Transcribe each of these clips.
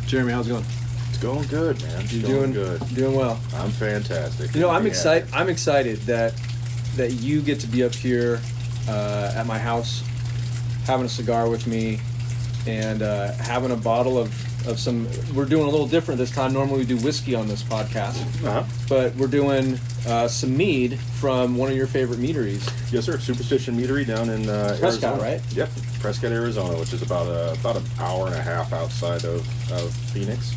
Jeremy, how's it going? It's going good, man. It's going good. Doing well. I'm fantastic. You know, I'm excited. I'm excited that you get to be up here at my house, having a cigar with me, and having a bottle of some. We're doing a little different this time. Normally we do whiskey on this podcast, but we're doing some mead from one of your favorite meaderies. Yes, sir. Superstition Meadery down in Prescott, Arizona. right? Yep, Prescott, Arizona, which is about an hour and a half outside of Phoenix.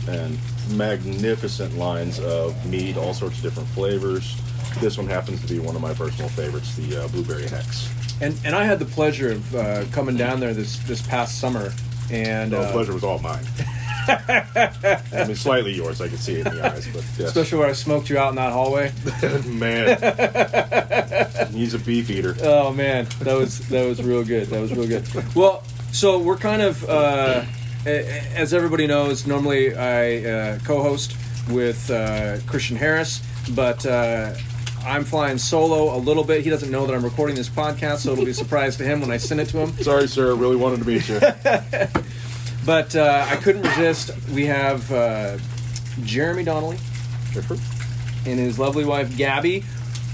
And magnificent lines of mead, all sorts of different flavors. This one happens to be one of my personal favorites, the Blueberry Hex. And I had the pleasure of coming down there this past summer. And the pleasure was all mine. I mean, slightly yours. I could see it in the eyes, but yes. Especially where I smoked you out in that hallway. Man, he's a beef eater. Oh man, that was real good. That was real good. Well, so we're kind of, as everybody knows, normally I co-host with Christian Harris, but I'm flying solo a little bit. He doesn't know that I'm recording this podcast, so it'll be a surprise to him when I send it to him. Sorry, sir. Really wanted to meet you. But I couldn't resist. We have Jeremy Donnelly and his lovely wife, Gabby,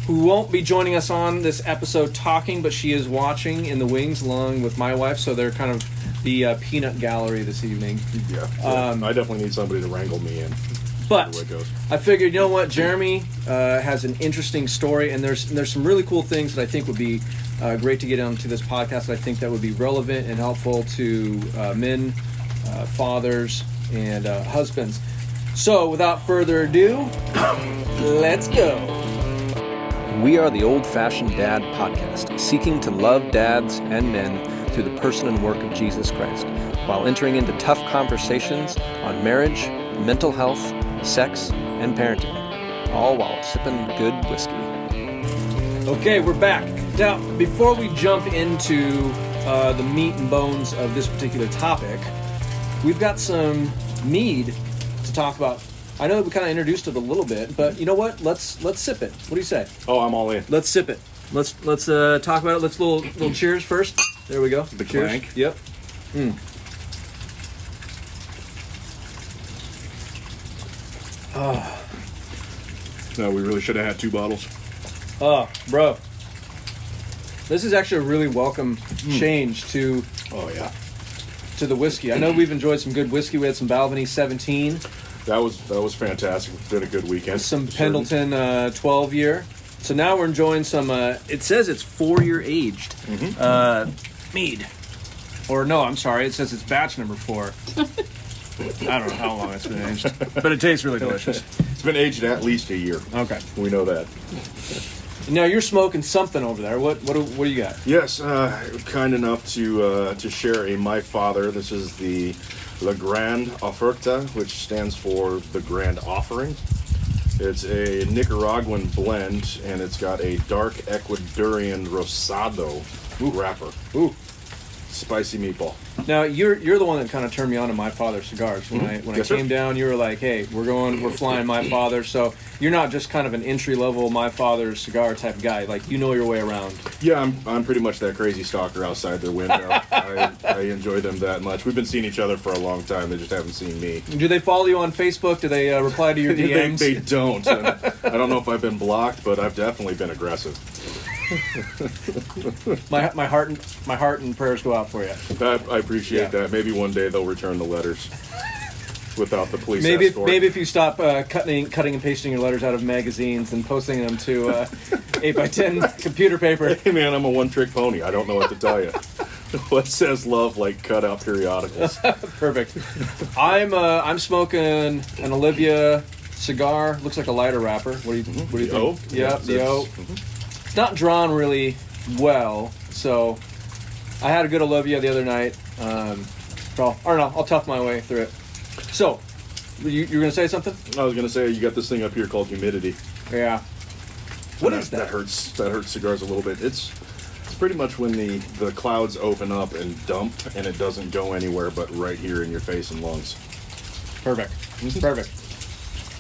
who won't be joining us on this episode talking, but she is watching in the wings along with my wife, so they're kind of the peanut gallery this evening. Yeah. I definitely need somebody to wrangle me in. But I figured, you know what, Jeremy has an interesting story, and there's some really cool things that I think would be great to get onto this podcast. I think that would be relevant and helpful to men, fathers, and husbands. So, without further ado, let's go. We are the Old Fashioned Dad Podcast, seeking to love dads and men through the person and work of Jesus Christ, while entering into tough conversations on marriage, mental health, sex, and parenting, all while sipping good whiskey. Okay, we're back. Now, before we jump into the meat and bones of this particular topic, we've got some mead to talk about. I know that we kind of introduced it a little bit, but you know what? Let's sip it. What do you say? Oh, I'm all in. Let's sip it. Let's talk about it. Let's little cheers first. There we go. The cheers. clank. Yep. Oh. No, we really should have had 2 bottles. Oh, bro. This is actually a really welcome change to to the whiskey. I know we've enjoyed some good whiskey. We had some Balvenie 17. That was fantastic. Been a good weekend. Some Pendleton 12 year. So now we're enjoying some it says it's 4-year aged mead. Or no, I'm sorry, it says it's batch number 4. I don't know how long it's been aged, but it tastes really delicious. It's been aged at least a year. Okay. We know that. Now you're smoking something over there. What do you got? Yes, kind enough to share a My Father. This is the La Grande Oferta, which stands for the Grand Offering. It's a Nicaraguan blend, and it's got a dark Ecuadorian Rosado wrapper. Ooh. Spicy meatball. Now you're the one that kind of turned me on to My Father cigars. When I came down, you were like, "Hey, we're flying My Father." So you're not just kind of an entry level My Father cigar type guy. Like, you know your way around. Yeah, I'm pretty much that crazy stalker outside their window. I enjoy them that much. We've been seeing each other for a long time. They just haven't seen me. Do they follow you on Facebook? Do they reply to your DMs? They don't. And I don't know if I've been blocked, but I've definitely been aggressive. my heart and prayers go out for you. I appreciate that. Maybe one day they'll return the letters without the police maybe escort. Maybe if you stop cutting and pasting your letters out of magazines and posting them to 8x10 computer paper. Hey man, I'm a one-trick pony. I don't know what to tell you. What says love like cut out periodicals? Perfect. I'm smoking an Olivia cigar. Looks like a lighter wrapper. What do you think? Yeah, the O. It's not drawn really well, so I had a good Olivia the other night. I'll tough my way through it. So, you were going to say something? I was going to say, you got this thing up here called humidity. Yeah. What is that? That hurts cigars a little bit. It's pretty much when the clouds open up and dump, and it doesn't go anywhere but right here in your face and lungs. Perfect. Perfect.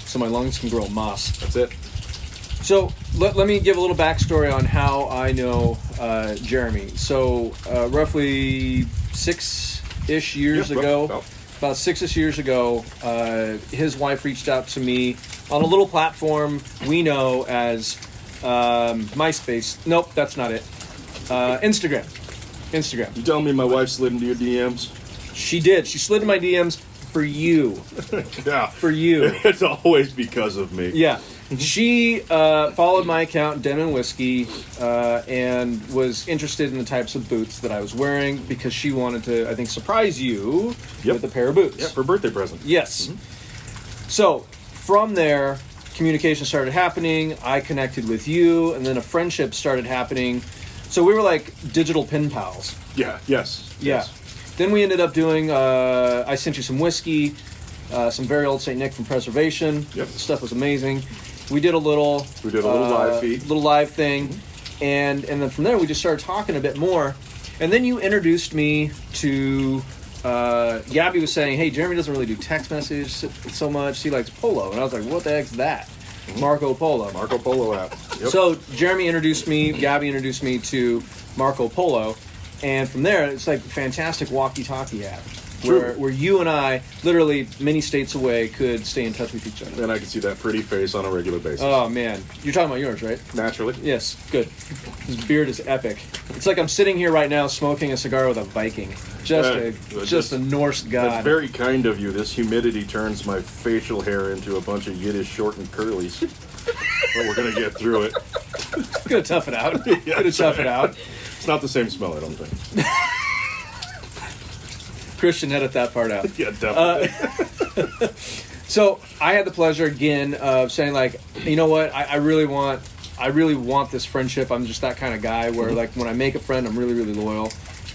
So my lungs can grow moss. That's it. So let me give a little backstory on how I know Jeremy. So roughly 6-ish years ago, about 6 years ago, his wife reached out to me on a little platform we know as MySpace. Nope, that's not it. Instagram. You telling me my wife slid into your DMs? She did. She slid in my DMs for you. Yeah. For you. It's always because of me. Yeah. She followed my account, Den and Whiskey, and was interested in the types of boots that I was wearing because she wanted to, I think, surprise you with a pair of boots. Yeah, for a birthday present. Yes. So, from there, communication started happening. I connected with you, and then a friendship started happening. So we were like digital pen pals. Yeah, yes. Yeah. Then we ended up doing, I sent you some whiskey, some very old St. Nick from Preservation. Yep. The stuff was amazing. We did a little live feed. Little live thing. And then from there we just started talking a bit more. And then you introduced me to, Gabby was saying, hey, Jeremy doesn't really do text message so much. He likes Polo. And I was like, what the heck's that? Marco Polo. Marco Polo app. Yep. So Jeremy introduced me, Gabby introduced me to Marco Polo. And from there, it's like a fantastic walkie-talkie app. Where you and I, literally many states away, could stay in touch with each other. And I can see that pretty face on a regular basis. Oh, man. You're talking about yours, right? Naturally. Yes, good. His beard is epic. It's like I'm sitting here right now smoking a cigar with a Viking. Just a Norse god. That's very kind of you. This humidity turns my facial hair into a bunch of Yiddish short and curlies. But we're going to get through it. Gonna tough it out. Yeah, Gonna tough it out. It's not the same smell, I don't think. Christian, edit that part out. Yeah, definitely. So I had the pleasure again of saying, like, you know what, I really want this friendship. I'm just that kind of guy where, like, when I make a friend, I'm really, really loyal,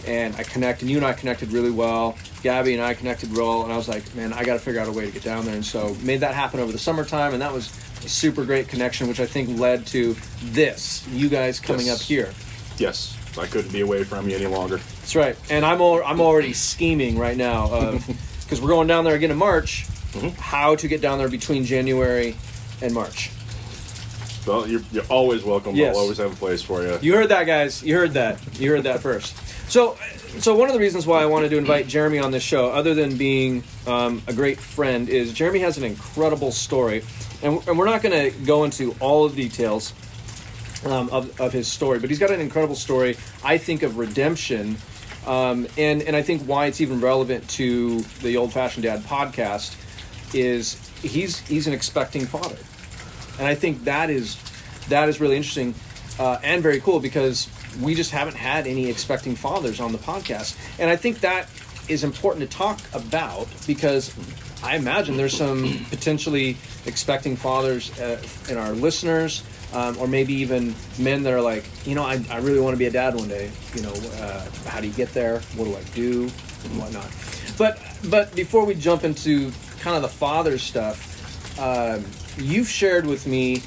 and I connect. And you and I connected really well. Gabby and I connected well, and I was like, man, I got to figure out a way to get down there. And so made that happen over the summertime, and that was a super great connection, which I think led to this. You guys coming up here. Yes, I couldn't be away from you any longer. That's right, and I'm already scheming right now because we're going down there again in March. How to get down there between January and March? Well, you're always welcome. Yes. I'll always have a place for you. You heard that, guys. You heard that. You heard that first. So one of the reasons why I wanted to invite Jeremy on this show, other than being a great friend, is Jeremy has an incredible story, and we're not going to go into all of the details of his story, but he's got an incredible story, I think, of redemption, and I think why it's even relevant to the Old Fashioned Dad podcast is he's an expecting father, and I think that is really interesting and very cool because we just haven't had any expecting fathers on the podcast, and I think that is important to talk about because I imagine there's some potentially expecting fathers in our listeners. Or maybe even men that are like, you know, I really want to be a dad one day. You know, how do you get there? What do I do? And whatnot. But before we jump into kind of the father stuff, you've shared with me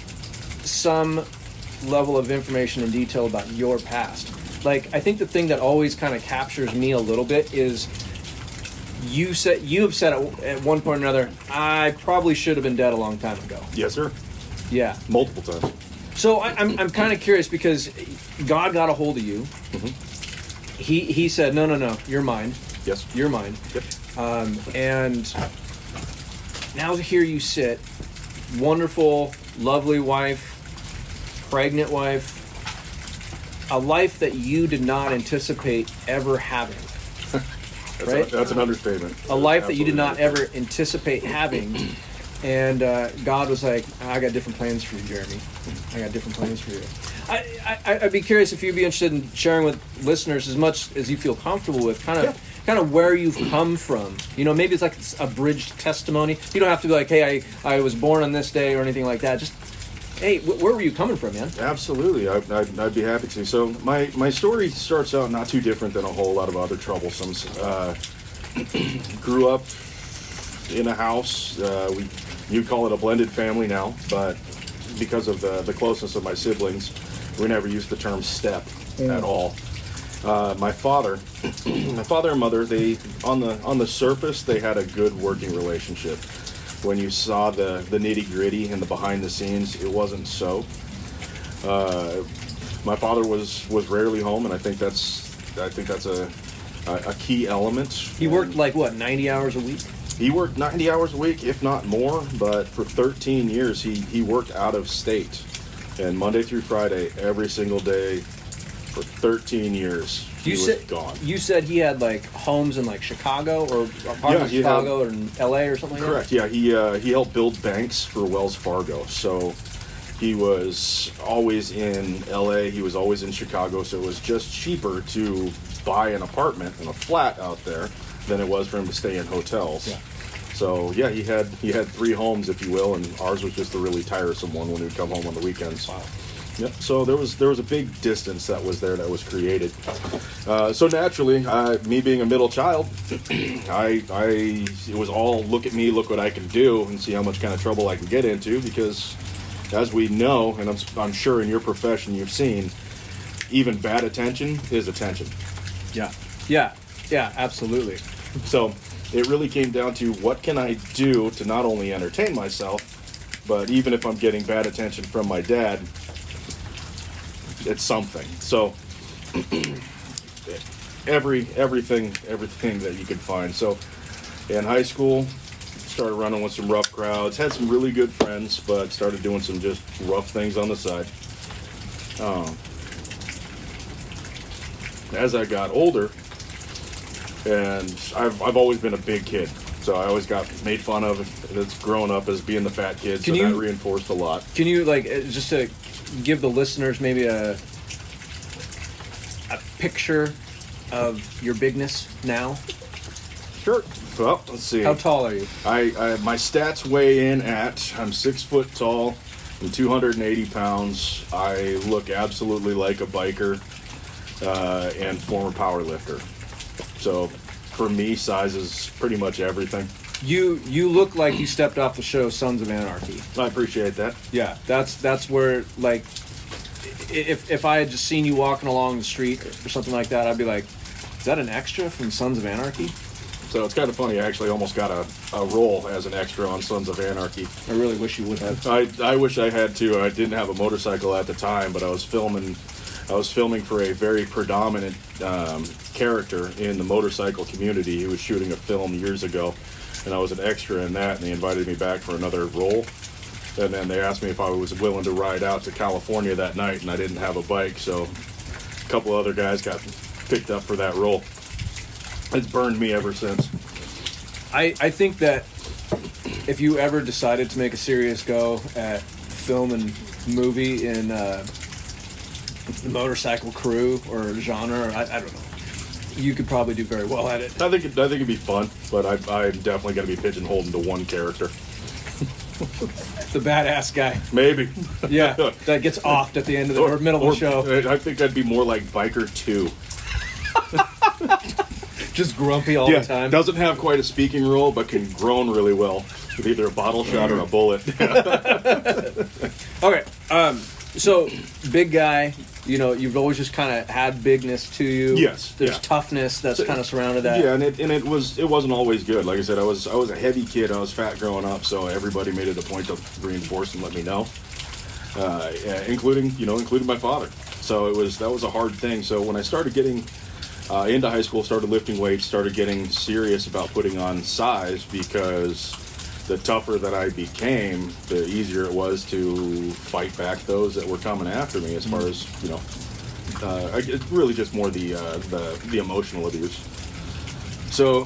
some level of information and detail about your past. Like, I think the thing that always kind of captures me a little bit is you have said at one point or another, I probably should have been dead a long time ago. Yes, sir. Yeah. Multiple times. So I'm kind of curious because God got a hold of you. Mm-hmm. He said, no, you're mine. Yes. You're mine. Yep. And now here you sit, wonderful, lovely wife, pregnant wife, a life that you did not anticipate ever having. Right? That's an understatement. A life that you did not ever anticipate having. And God was like, I got different plans for you, Jeremy. I got different plans for you. I'd be curious if you'd be interested in sharing with listeners as much as you feel comfortable with, kind of where you've come from. You know, maybe it's like a bridged testimony. You don't have to be like, hey, I was born on this day or anything like that. Just, hey, where were you coming from, man? Absolutely, I'd be happy to. So my story starts out not too different than a whole lot of other troublesomes. Grew up in a house. You'd call it a blended family now, but because of the closeness of my siblings, we never used the term step at all. My father and mother, they on the surface they had a good working relationship. When you saw the nitty gritty and the behind the scenes, it wasn't so. My father was rarely home, and I think that's a key element. He worked like what, 90 hours a week? He worked 90 hours a week, if not more, but for 13 years he worked out of state. And Monday through Friday, every single day, for 13 years, he was gone. You said he had like homes in like Chicago or parts of Chicago or in LA or something like Correct, that? yeah. He helped build banks for Wells Fargo. So he was always in LA, he was always in Chicago, so it was just cheaper to buy an apartment and a flat out there than it was for him to stay in hotels. Yeah. So yeah, he had 3 homes, if you will, and ours was just a really tiresome one when he'd come home on the weekends. Wow. Yep. So there was a big distance that was there that was created. So naturally, me being a middle child, it was all look at me, look what I can do, and see how much kind of trouble I can get into. Because, as we know, and I'm sure in your profession you've seen, even bad attention is attention. Yeah, absolutely. So it really came down to what can I do to not only entertain myself, but even if I'm getting bad attention from my dad, it's something. So everything that you could find. So in high school, started running with some rough crowds, had some really good friends, but started doing some just rough things on the side. As I got older, and I've always been a big kid, so I always got made fun of as growing up as being the fat kid, so that reinforced a lot. Can you, like, just to give the listeners maybe a picture of your bigness now? Sure. Well, let's see. How tall are you? My stats weigh in at, I'm 6 foot tall, I'm 280 pounds. I look absolutely like a biker and former power lifter. So for me, size is pretty much everything. You look like you stepped off the show Sons of Anarchy. I appreciate that. Yeah, that's where, like, if I had just seen you walking along the street or something like that, I'd be like, is that an extra from Sons of Anarchy? So it's kind of funny, I actually almost got a role as an extra on Sons of Anarchy. I really wish you would have. I wish I had too. I didn't have a motorcycle at the time, but I was filming for a very predominant character in the motorcycle community. He was shooting a film years ago, and I was an extra in that, and they invited me back for another role. And then they asked me if I was willing to ride out to California that night, and I didn't have a bike, so a couple other guys got picked up for that role. It's burned me ever since. I think that if you ever decided to make a serious go at film and movie in the motorcycle crew or genre, I don't know, you could probably do very well at it. I think it'd be fun, but I'm definitely going to be pigeonholed into one character. The badass guy. Maybe. Yeah, that gets offed at the end of the or middle of the show. I think I'd be more like Biker 2. Just grumpy all the time. Doesn't have quite a speaking role, but can groan really well with either a bottle shot or a bullet. Okay, so big guy, you know, you've always just kind of had bigness to you. Yes. There's toughness that's kind of surrounded that. Yeah, and it wasn't always good. Like I said, I was a heavy kid. I was fat growing up, so everybody made it a point to reinforce and let me know, including my father. So that was a hard thing. So when I started getting into high school, started lifting weights, started getting serious about putting on size, because the tougher that I became, the easier it was to fight back those that were coming after me. As far as it's really just more the emotional abuse. So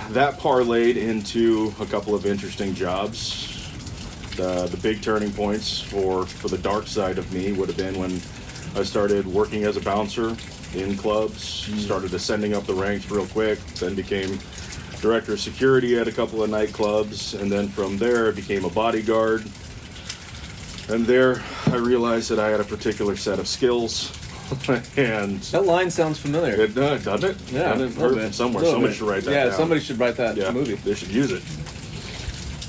that parlayed into a couple of interesting jobs. The big turning points for the dark side of me would have been when I started working as a bouncer in clubs, started ascending up the ranks real quick, then became director of security at a couple of nightclubs, and then from there I became a bodyguard. And there I realized that I had a particular set of skills. And that line sounds familiar. Doesn't it? Yeah, I heard from somewhere. Somebody should write that down. Yeah, somebody should write that movie. They should use it.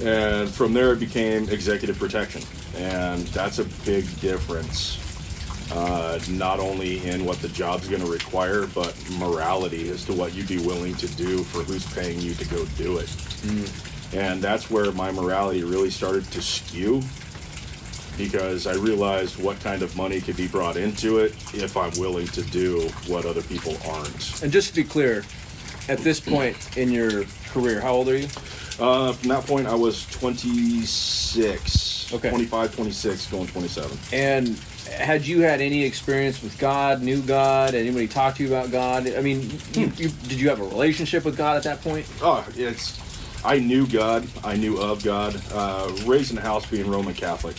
And from there it became executive protection. And that's a big difference. Not only in what the job's going to require, but morality as to what you'd be willing to do for who's paying you to go do it. And that's where my morality really started to skew, because I realized what kind of money could be brought into it if I'm willing to do what other people aren't. And just to be clear, at this point in your career, how old are you? From that point, I was 26. Okay. 25, 26, going 27. And had you had any experience with God, knew God? Anybody talk to you about God? I mean, did you have a relationship with God at that point? Oh, I knew God. I knew of God. Raised in a house being Roman Catholic.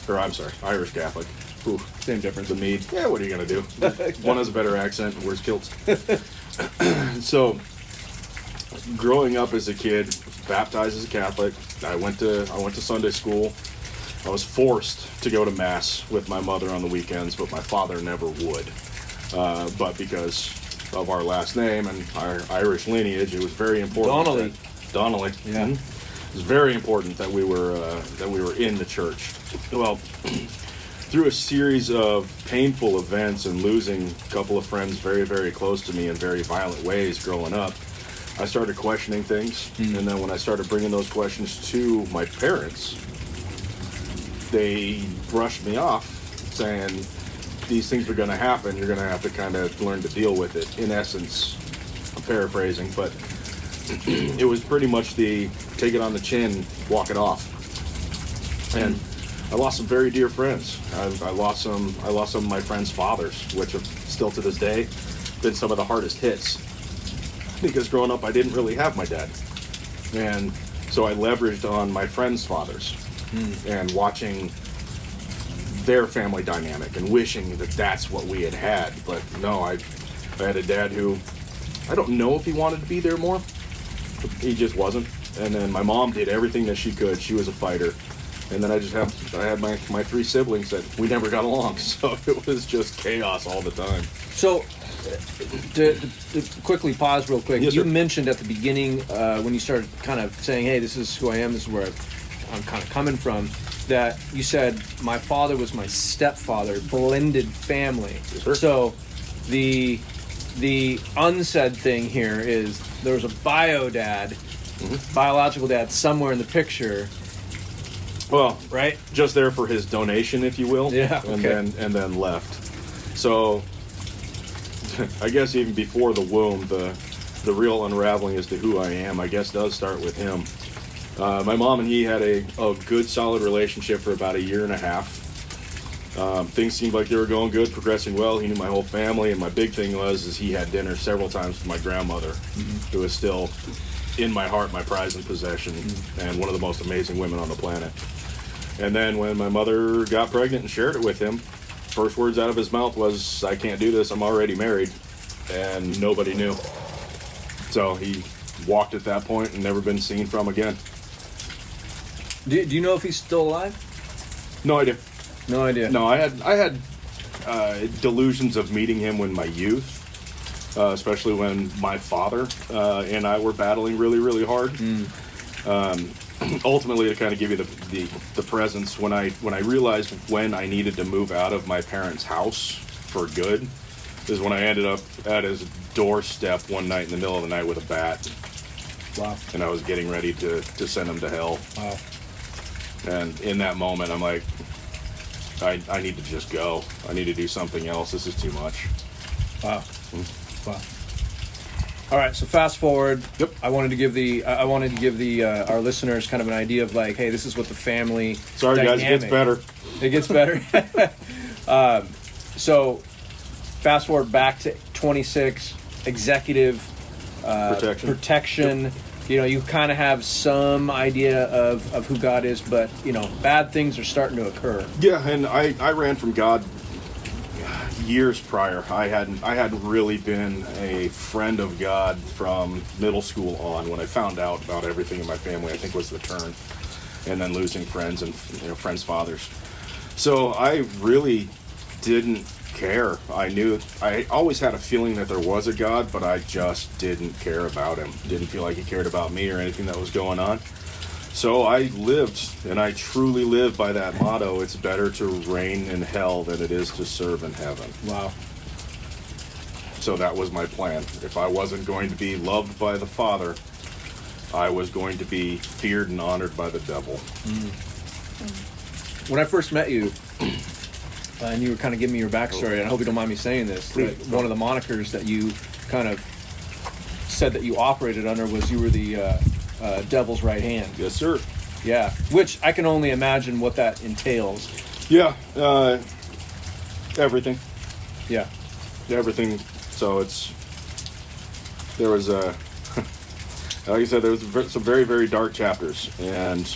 Or, I'm sorry, Irish Catholic. Ooh, Same difference. the Mead. Yeah, what are you going to do? One has a better accent and wears kilts. So, growing up as a kid, baptized as a Catholic, I went to Sunday school. I was forced to go to Mass with my mother on the weekends, but my father never would. But because of our last name and our Irish lineage, it was very important. Donnelly. Yeah. It was very important that we were in the church. Well, through a series of painful events and losing a couple of friends very, very close to me in very violent ways growing up, I started questioning things. And then when I started bringing those questions to my parents, they brushed me off, saying, these things are going to happen. You're going to have to kind of learn to deal with it. In essence, I'm paraphrasing, but it was pretty much the take it on the chin, walk it off. And I lost some very dear friends. I lost some of my friends' fathers, which have still to this day been some of the hardest hits. Because growing up, I didn't really have my dad. And so I leveraged on my friends' fathers and watching their family dynamic and wishing that that's what we had. But no, I had a dad who, I don't know if he wanted to be there more. He just wasn't. And then my mom did everything that she could. She was a fighter. And then I had my three siblings that we never got along. So it was just chaos all the time. So, to quickly pause real quick, Yes, you sir. mentioned at the beginning when you started kind of saying, hey, this is who I am, this is where I'm kind of coming from, that you said my father was my stepfather, blended family. Yes, sir. So the unsaid thing here is there was a biological dad somewhere in the picture. Well, Right? just there for his donation, if you will. Yeah, okay. And then left. So I guess even before the womb, the real unraveling as to who I am, I guess, does start with him. My mom and he had a good, solid relationship for about a year and a half. Things seemed like they were going good, progressing well. He knew my whole family, and my big thing is he had dinner several times with my grandmother, who is still in my heart, my prize and possession, and one of the most amazing women on the planet. And then when my mother got pregnant and shared it with him, first words out of his mouth was, I can't do this, I'm already married. And nobody knew. So he walked at that point and never been seen from again. Do you know if he's still alive? No idea. No idea. No, I had delusions of meeting him in my youth, especially when my father and I were battling really, really hard. Ultimately, to kind of give you the presence, when I realized when I needed to move out of my parents' house for good, is when I ended up at his doorstep one night in the middle of the night with a bat. Wow. And I was getting ready to send him to hell. Wow. And in that moment, I'm like, I need to just go. I need to do something else. This is too much. Wow. Wow. All right, so fast forward. Yep. I wanted to give the our listeners kind of an idea of like, hey, this is what the family. Sorry, guys, it gets better. It gets better. So, fast forward back to 26, executive protection. You know, you kind of have some idea of who God is, but you know, bad things are starting to occur. Yeah, and I ran from God years prior. I hadn't really been a friend of God from middle school on. When I found out about everything in my family, I think was the turn, and then losing friends and friends' fathers. So I really didn't care. I always had a feeling that there was a God, but I just didn't care about him. Didn't feel like he cared about me or anything that was going on. So I lived, and I truly live by that motto, it's better to reign in hell than it is to serve in heaven. Wow. So that was my plan. If I wasn't going to be loved by the Father, I was going to be feared and honored by the devil. When I first met you, and you were kind of giving me your backstory, and I hope you don't mind me saying this, that one of the monikers that you kind of said that you operated under was you were the devil's right hand. Yes, sir. Yeah, which I can only imagine what that entails. Yeah, everything. Yeah. Everything. So there was like I said, there was some very, very dark chapters. And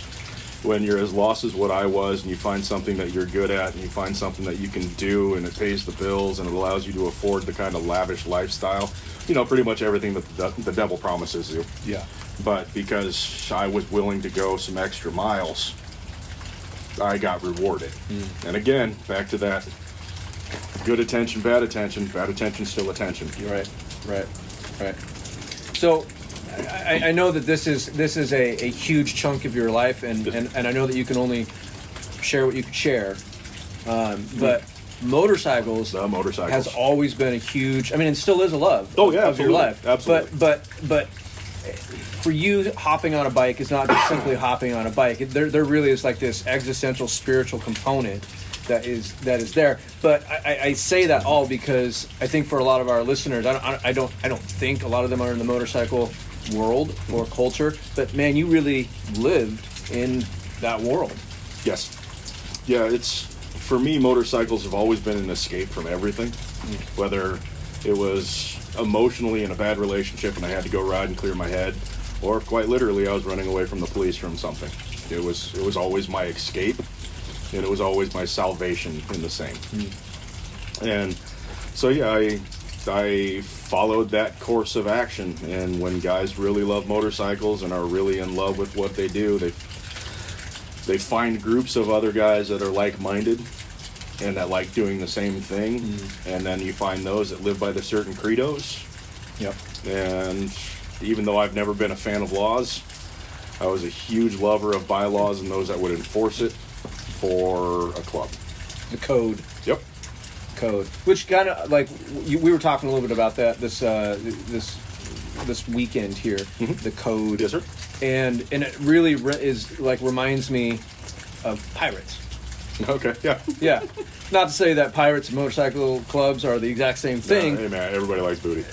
when you're as lost as what I was, and you find something that you're good at, and you find something that you can do, and it pays the bills, and it allows you to afford the kind of lavish lifestyle, pretty much everything that the devil promises you. Yeah. But because I was willing to go some extra miles, I got rewarded. And again, back to that good attention, bad attention still attention. You're right. So I know that this is a huge chunk of your life, and I know that you can only share what you can share. But motorcycles, has always been a huge, and still is a love of your life. Absolutely. But for you, hopping on a bike is not just simply hopping on a bike. There really is like this existential spiritual component that is there. But I say that all because I think for a lot of our listeners, I don't think a lot of them are in the motorcycle world or culture. But man, you really lived in that world. Yes. Yeah, for me, motorcycles have always been an escape from everything. Whether it was emotionally in a bad relationship and I had to go ride and clear my head, or if quite literally I was running away from the police from something. It was always my escape, and it was always my salvation in the same. And so yeah, I followed that course of action. And when guys really love motorcycles and are really in love with what they do, they find groups of other guys that are like-minded and that like doing the same thing. And then you find those that live by the certain credos. Yep. And even though I've never been a fan of laws, I was a huge lover of bylaws and those that would enforce it for a club. The code. Yep. Code. Which kind of, like, we were talking a little bit about that this weekend here. The code. Yes, sir. And it really reminds me of pirates. Okay, yeah. Yeah. Not to say that pirates and motorcycle clubs are the exact same thing. Hey, man, everybody likes booty.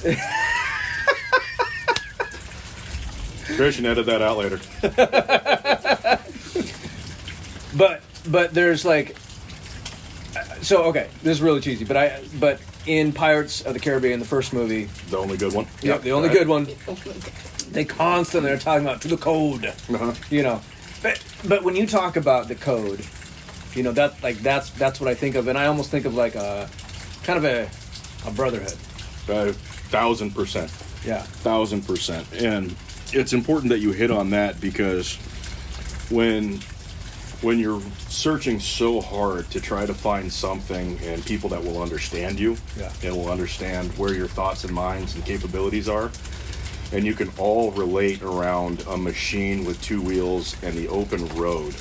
Christian, edit that out later. But there's like, so okay, this is really cheesy, but in Pirates of the Caribbean, the first movie, The only good one. yeah, the only good one, they constantly are talking about to the code, But when you talk about the code, that's what I think of, and I almost think of like a kind of a brotherhood. 1,000%. Yeah. 1,000%. And it's important that you hit on that, because when you're searching so hard to try to find something and people that will understand you, and will understand where your thoughts and minds and capabilities are, and you can all relate around a machine with two wheels and the open road,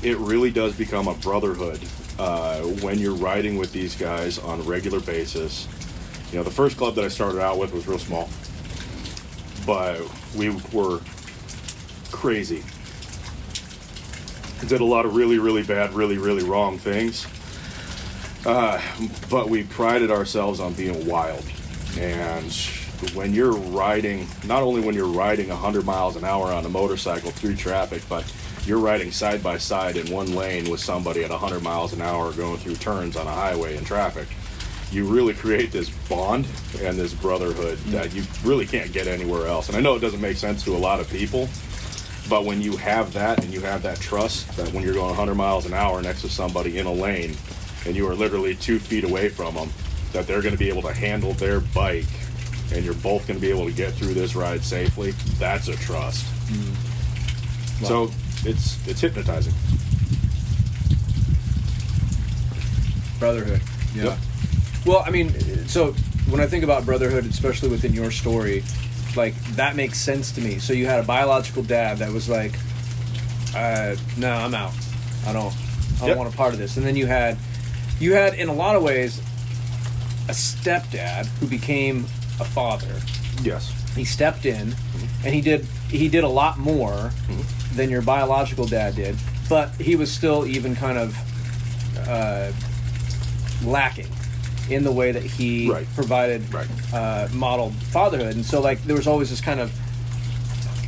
it really does become a brotherhood when you're riding with these guys on a regular basis. The first club that I started out with was real small, but we were crazy. Did a lot of really, really bad, really, really wrong things. But we prided ourselves on being wild. And when you're riding, not only when you're riding 100 miles an hour on a motorcycle through traffic, but you're riding side by side in one lane with somebody at 100 miles an hour going through turns on a highway in traffic, you really create this bond and this brotherhood that you really can't get anywhere else. And I know it doesn't make sense to a lot of people, but when you have that and you have that trust that when you're going 100 miles an hour next to somebody in a lane and you are literally 2 feet away from them, that they're going to be able to handle their bike and you're both going to be able to get through this ride safely, that's a trust. Wow. So it's hypnotizing. Brotherhood. Yeah. Yep. Well, so when I think about brotherhood, especially within your story, like, that makes sense to me. So you had a biological dad that was like, no, I'm out. I don't want a part of this. And then you had in a lot of ways a stepdad who became a father. Yes. He stepped in, and he did a lot more than your biological dad did, but he was still even kind of lacking in the way that he provided modeled fatherhood. And so, like, there was always this kind of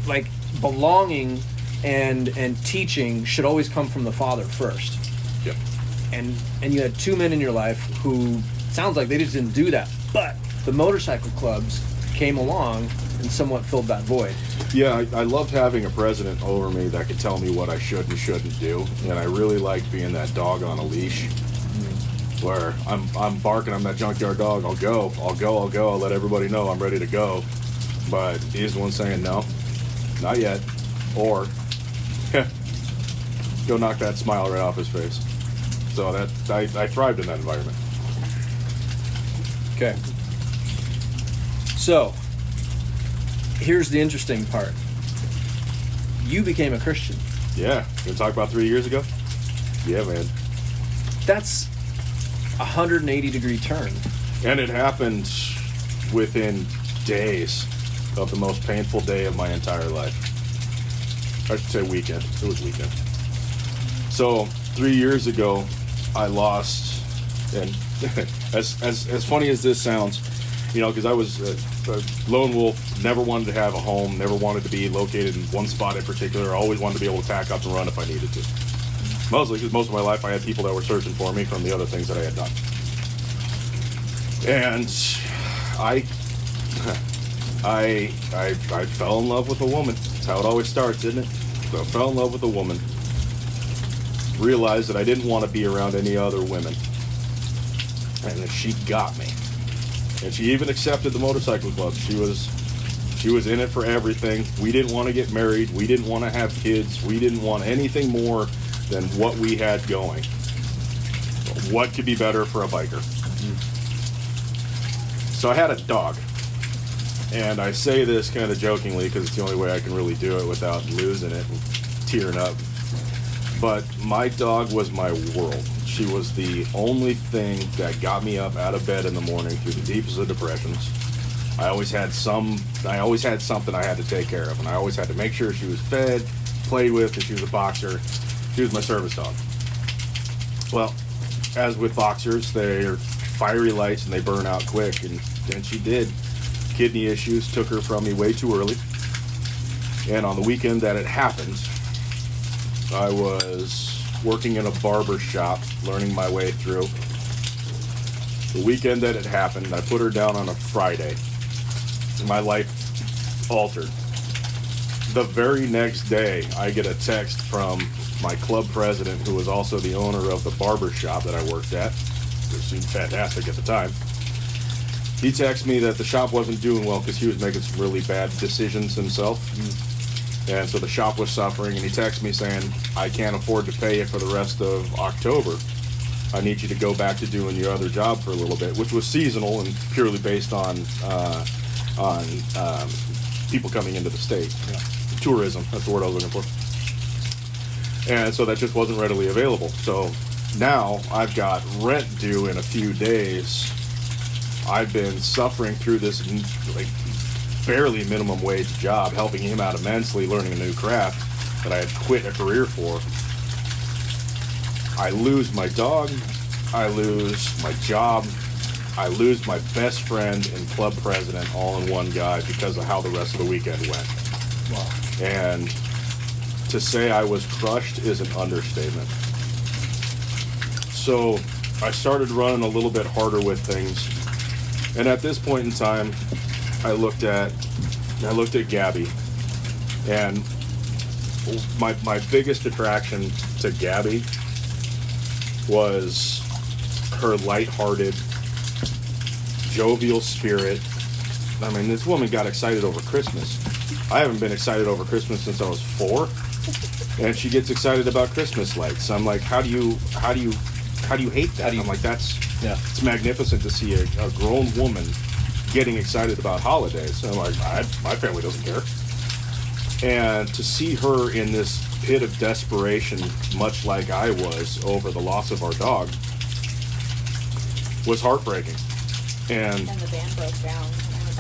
like belonging and teaching should always come from the father first. Yep. And you had two men in your life who sounds like they just didn't do that, but the motorcycle clubs came along and somewhat filled that void. Yeah, I loved having a president over me that could tell me what I should and shouldn't do, and I really liked being that dog on a leash, where I'm barking, I'm that junkyard dog. I'll go. I'll let everybody know I'm ready to go, but he's the one saying no, not yet, or go knock that smile right off his face. So that I thrived in that environment. Okay. So, here's the interesting part. You became a Christian. Yeah, gonna talk about 3 years ago? Yeah, man. That's a 180-degree turn. And it happened within days of the most painful day of my entire life. I should say weekend. It was weekend. So 3 years ago, I lost, and as funny as this sounds, because I was a lone wolf, never wanted to have a home, never wanted to be located in one spot in particular, always wanted to be able to pack up and run if I needed to. Mostly because most of my life I had people that were searching for me from the other things that I had done. And I fell in love with a woman. That's how it always starts, isn't it? So I fell in love with a woman. Realized that I didn't want to be around any other women. And then she got me. And she even accepted the motorcycle club. She was in it for everything. We didn't want to get married. We didn't want to have kids. We didn't want anything more than what we had going. What could be better for a biker? So I had a dog. And I say this kind of jokingly because it's the only way I can really do it without losing it and tearing up. But my dog was my world. She was the only thing that got me up out of bed in the morning through the deepest of depressions. I always had something I had to take care of, and I always had to make sure she was fed, played with, if she was a boxer. She was my service dog. Well, as with boxers, they're fiery lights and they burn out quick, and she did. Kidney issues took her from me way too early. And on the weekend that it happened, I was working in a barber shop, learning my way through. The weekend that it happened, I put her down on a Friday. My life altered. The very next day, I get a text from my club president, who was also the owner of the barber shop that I worked at. It seemed fantastic at the time. He texted me that the shop wasn't doing well because he was making some really bad decisions himself. And so the shop was suffering, and he texted me saying, I can't afford to pay you for the rest of October. I need you to go back to doing your other job for a little bit, which was seasonal and purely based on people coming into the state. Yeah. Tourism, that's the word I was looking for. And so that just wasn't readily available. So now I've got rent due in a few days. I've been suffering through this barely minimum wage job, helping him out immensely, learning a new craft that I had quit a career for. I lose my dog, I lose my job, I lose my best friend and club president all in one guy because of how the rest of the weekend went. Wow. And to say I was crushed is an understatement. So I started running a little bit harder with things. And at this point in time, I looked at Gabby, and my biggest attraction to Gabby was her lighthearted, jovial spirit. I mean, this woman got excited over Christmas. I haven't been excited over Christmas since I was 4, and she gets excited about Christmas lights. I'm like, how do you hate that? I'm like, it's magnificent to see a grown woman getting excited about holidays. And I'm like, my family doesn't care. And to see her in this pit of desperation, much like I was over the loss of our dog, was heartbreaking. And the van broke down.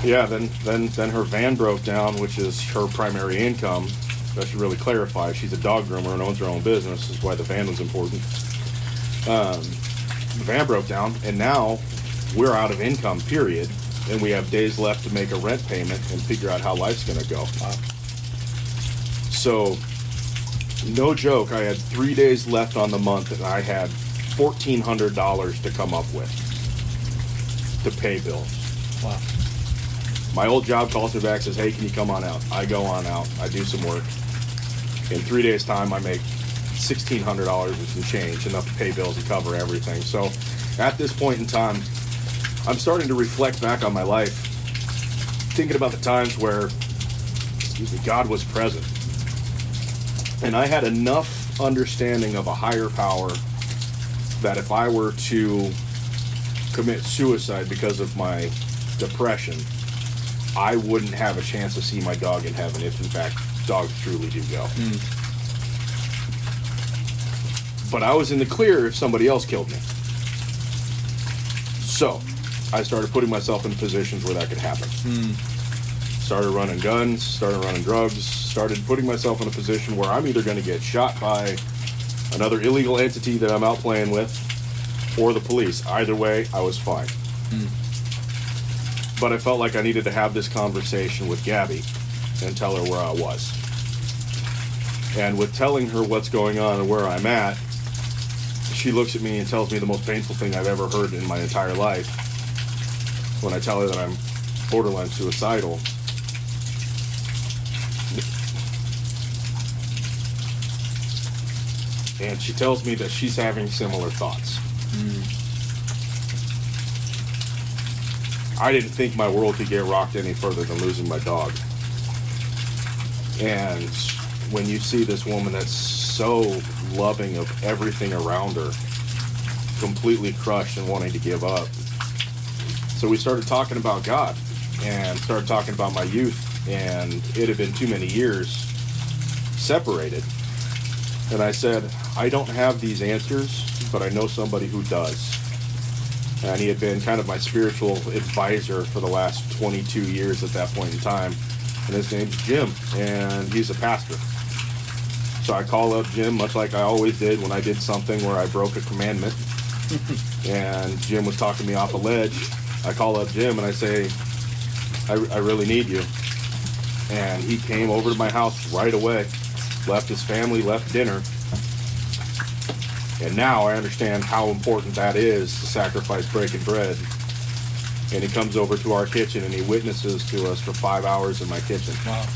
Yeah, then her van broke down, which is her primary income. That should really clarify. She's a dog groomer and owns her own business. This is why the van was important. The van broke down, and now we're out of income, period. And we have days left to make a rent payment and figure out how life's going to go. So, no joke, I had 3 days left on the month, and I had $1,400 to come up with to pay bills. Wow. My old job calls me back, says, hey, can you come on out? I go on out. I do some work. In 3 days' time, I make $1,600 and some change, enough to pay bills and cover everything. So at this point in time, I'm starting to reflect back on my life, thinking about the times where, God was present. And I had enough understanding of a higher power that if I were to commit suicide because of my depression, I wouldn't have a chance to see my dog in heaven if, in fact, dogs truly do go. But I was in the clear if somebody else killed me. So, I started putting myself in positions where that could happen. Started running guns, started running drugs, started putting myself in a position where I'm either going to get shot by another illegal entity that I'm out playing with, or the police. Either way, I was fine. But I felt like I needed to have this conversation with Gabby and tell her where I was. And with telling her what's going on and where I'm at, she looks at me and tells me the most painful thing I've ever heard in my entire life. When I tell her that I'm borderline suicidal. And she tells me that she's having similar thoughts. I didn't think my world could get rocked any further than losing my dog. And when you see this woman that's so loving of everything around her, completely crushed and wanting to give up. So we started talking about God and started talking about my youth, and it had been too many years separated. And I said, I don't have these answers, but I know somebody who does. And he had been kind of my spiritual advisor for the last 22 years at that point in time. And his name's Jim, and he's a pastor. So I call up Jim, much like I always did when I did something where I broke a commandment. And Jim was talking me off a ledge. I call up Jim and I say, I really need you. And he came over to my house right away, left his family, left dinner. And now I understand how important that is to sacrifice breaking bread. And he comes over to our kitchen and he witnesses to us for 5 hours in my kitchen. Wow.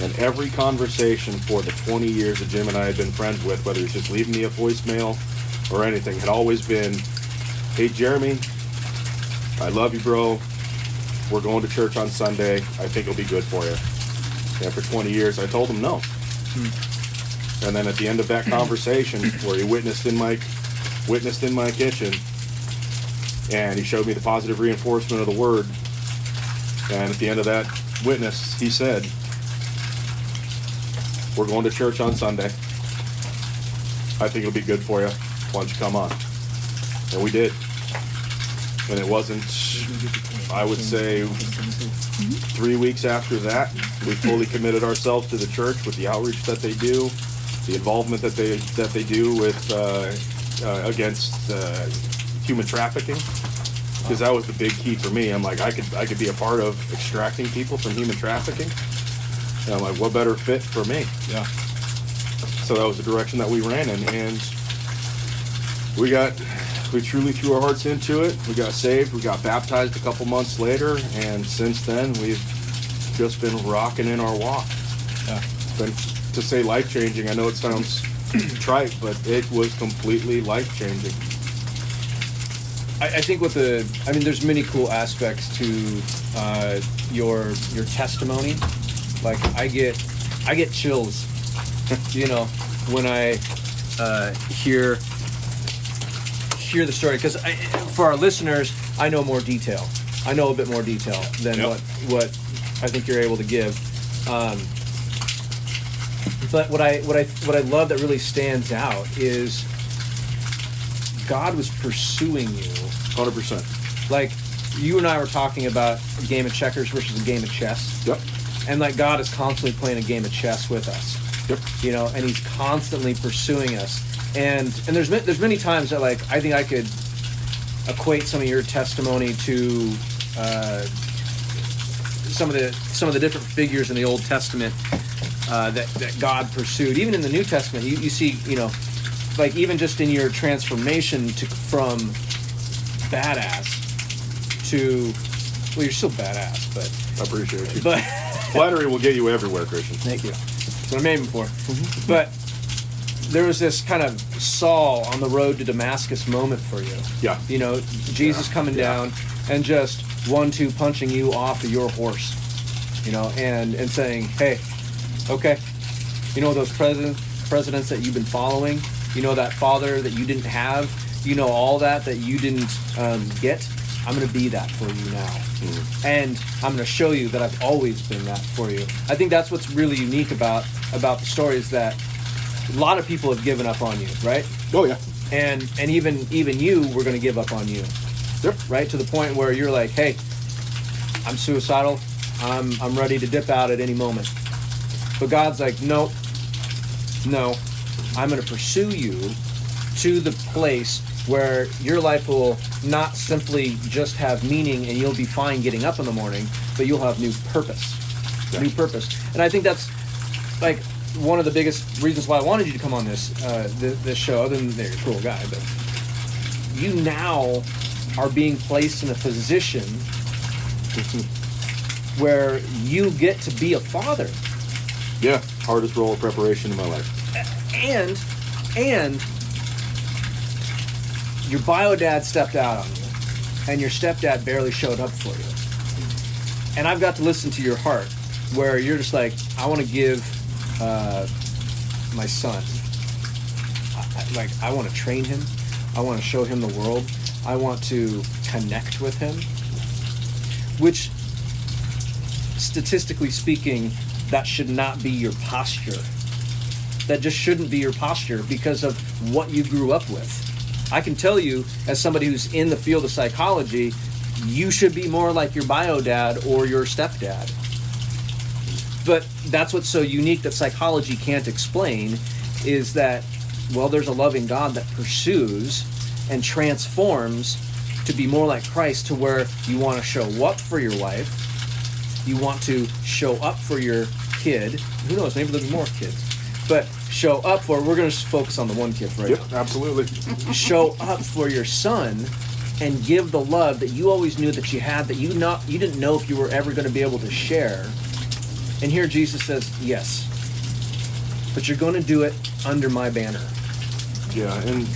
And every conversation for the 20 years that Jim and I had been friends with, whether he's just leaving me a voicemail or anything, had always been, hey, Jeremy, I love you, bro. We're going to church on Sunday. I think it'll be good for you. And for 20 years, I told him no. And then at the end of that conversation, where he witnessed in my kitchen, and he showed me the positive reinforcement of the word, and at the end of that witness, he said, we're going to church on Sunday. I think it'll be good for you. Why don't you come on? And we did. And it wasn't, I would say, 3 weeks after that, we fully committed ourselves to the church with the outreach that they do, the involvement that they do with against human trafficking, because that was the big key for me. I'm like, I could be a part of extracting people from human trafficking. And I'm like, what better fit for me? Yeah. So that was the direction that we ran in, and we truly threw our hearts into it. We got saved. We got baptized a couple months later, and since then we've just been rocking in our walk. Yeah. It's been, to say life-changing, I know it sounds trite, but it was completely life-changing. I think there's many cool aspects to your testimony. Like I get chills, when I hear the story, because for our listeners, I know more detail. I know a bit more detail than what I think you're able to give. But what I love that really stands out is God was pursuing you. 100%. Like you and I were talking about a game of checkers versus a game of chess. Yep. And like God is constantly playing a game of chess with us. Yep. And He's constantly pursuing us. And there's many times that like I think I could equate some of your testimony to some of the different figures in the Old Testament that God pursued. Even in the New Testament, you see, like even just in your transformation from badass to, well, you're still badass, but I appreciate you. But flattery will get you everywhere, Christian. Thank you. That's what I made him for. But there was this kind of Saul on the road to Damascus moment for you. Yeah. Jesus coming down and just 1-2 punching you off of your horse, and saying, hey, okay, those presidents that you've been following, that father that you didn't have, all that you didn't get, I'm going to be that for you now. And I'm going to show you that I've always been that for you. I think that's what's really unique about the story is that a lot of people have given up on you, right? Oh, yeah. And even you were going to give up on you. Yep. Right? To the point where you're like, hey, I'm suicidal. I'm ready to dip out at any moment. But God's like, no, I'm going to pursue you to the place where your life will not simply just have meaning and you'll be fine getting up in the morning, but you'll have new purpose. Yeah. New purpose. And I think that's like one of the biggest reasons why I wanted you to come on this show. Other than you're a cool guy, but you now are being placed in a position where you get to be a father. Yeah, hardest role of preparation in my life. And your bio dad stepped out on you, and your stepdad barely showed up for you. And I've got to listen to your heart, where you're just like, I want to give my son. I want to train him. I want to show him the world. I want to connect with him. Which, statistically speaking, that should not be your posture. That just shouldn't be your posture because of what you grew up with. I can tell you, as somebody who's in the field of psychology, you should be more like your bio dad or your stepdad. But that's what's so unique that psychology can't explain is that, well, there's a loving God that pursues and transforms to be more like Christ, to where you want to show up for your wife, you want to show up for your kid. Who knows, maybe there'll be more kids. But show up for, we're going to focus on the one kid right now. Yep, absolutely. Show up for your son and give the love that you always knew that you had, that you didn't know if you were ever going to be able to share. And here Jesus says, yes, but you're going to do it under my banner. Yeah, and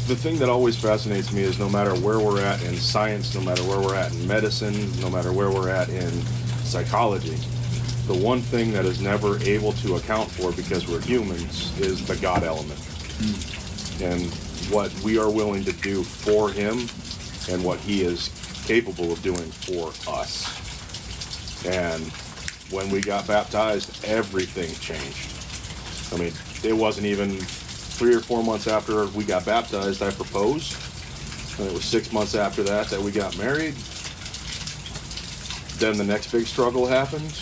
the thing that always fascinates me is no matter where we're at in science, no matter where we're at in medicine, no matter where we're at in psychology, the one thing that is never able to account for, because we're humans, is the God element. And what we are willing to do for him and what he is capable of doing for us. And when we got baptized, everything changed. I mean, it wasn't even 3 or 4 months after we got baptized, I proposed. And it was 6 months after that we got married. Then the next big struggle happened.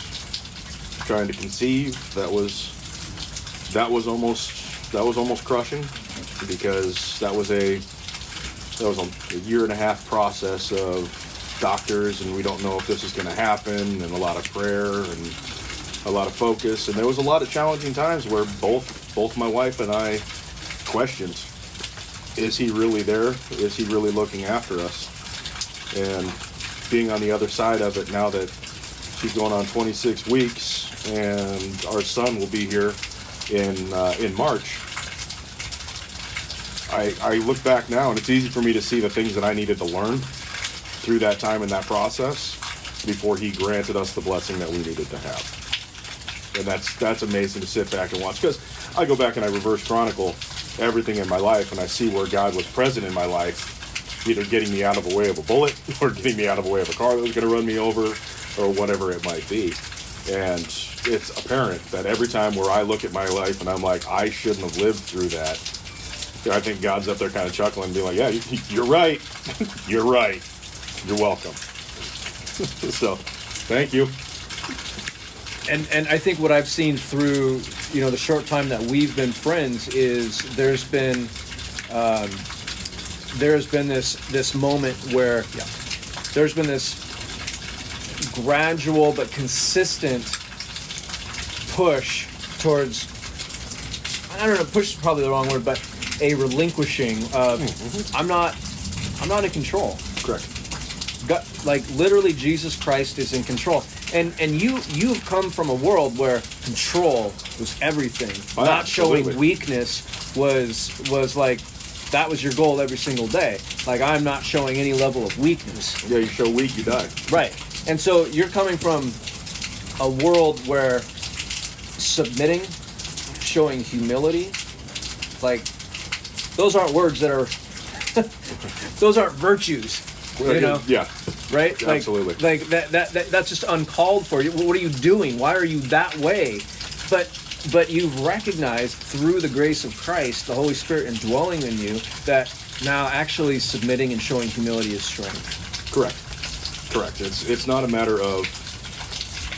Trying to conceive. That was almost crushing, because that was a 1.5 year process of doctors, and we don't know if this is going to happen, and a lot of prayer and a lot of focus, and there was a lot of challenging times where both my wife and I questioned, is he really there? Is he really looking after us? And being on the other side of it now that she's going on 26 weeks, and our son will be here in March. I look back now, and it's easy for me to see the things that I needed to learn through that time and that process before he granted us the blessing that we needed to have. And that's amazing to sit back and watch, because I go back and I reverse chronicle everything in my life, and I see where God was present in my life, either getting me out of the way of a bullet or getting me out of the way of a car that was going to run me over, or whatever it might be. And it's apparent that every time where I look at my life and I'm like, I shouldn't have lived through that, I think God's up there kind of chuckling and being like, yeah, you're right. You're right. You're welcome. So, thank you. And I think what I've seen through, the short time that we've been friends is there's been this moment where there's been this gradual but consistent push towards, I don't know, push is probably the wrong word, but a relinquishing of I'm not in control. Correct. God, like literally Jesus Christ is in control. And you've come from a world where control was everything. Oh, not showing absolutely. weakness was like that was your goal every single day. Like I'm not showing any level of weakness. Yeah, you show weak, you die. Right. And so you're coming from a world where submitting, showing humility, like those aren't words that are those aren't virtues. You know? Yeah. Right? Like, Absolutely. Like that's just uncalled for. What are you doing? Why are you that way? But you've recognized through the grace of Christ, the Holy Spirit indwelling in you, that now actually submitting and showing humility is strength. Correct. It's not a matter of.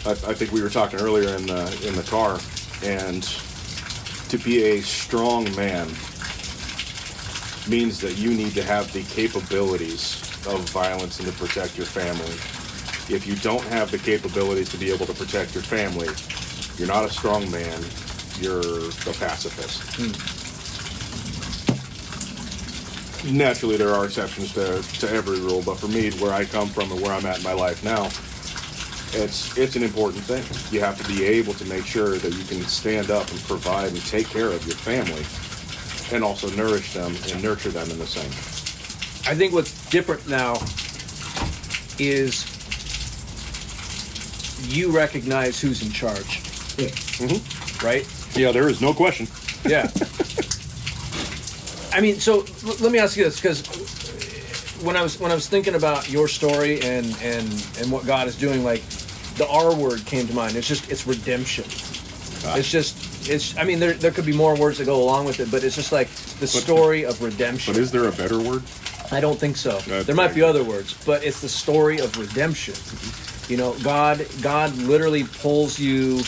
I think we were talking earlier in the car, and to be a strong man means that you need to have the capabilities of violence and to protect your family. If you don't have the capabilities to be able to protect your family, you're not a strong man, you're a pacifist. Naturally, there are exceptions to every rule, but for me, where I come from and where I'm at in my life now, it's an important thing. You have to be able to make sure that you can stand up and provide and take care of your family and also nourish them and nurture them in the same. I think what's different now is you recognize who's in charge. Right? Yeah, there is no question. Yeah. I mean, so let me ask you this, because when I was thinking about your story and what God is doing, like the R word came to mind. It's redemption. I mean, there could be more words that go along with it, but it's just like the story of redemption. But is there a better word? I don't think so. There might be other words, but it's the story of redemption. You know, God literally pulls you,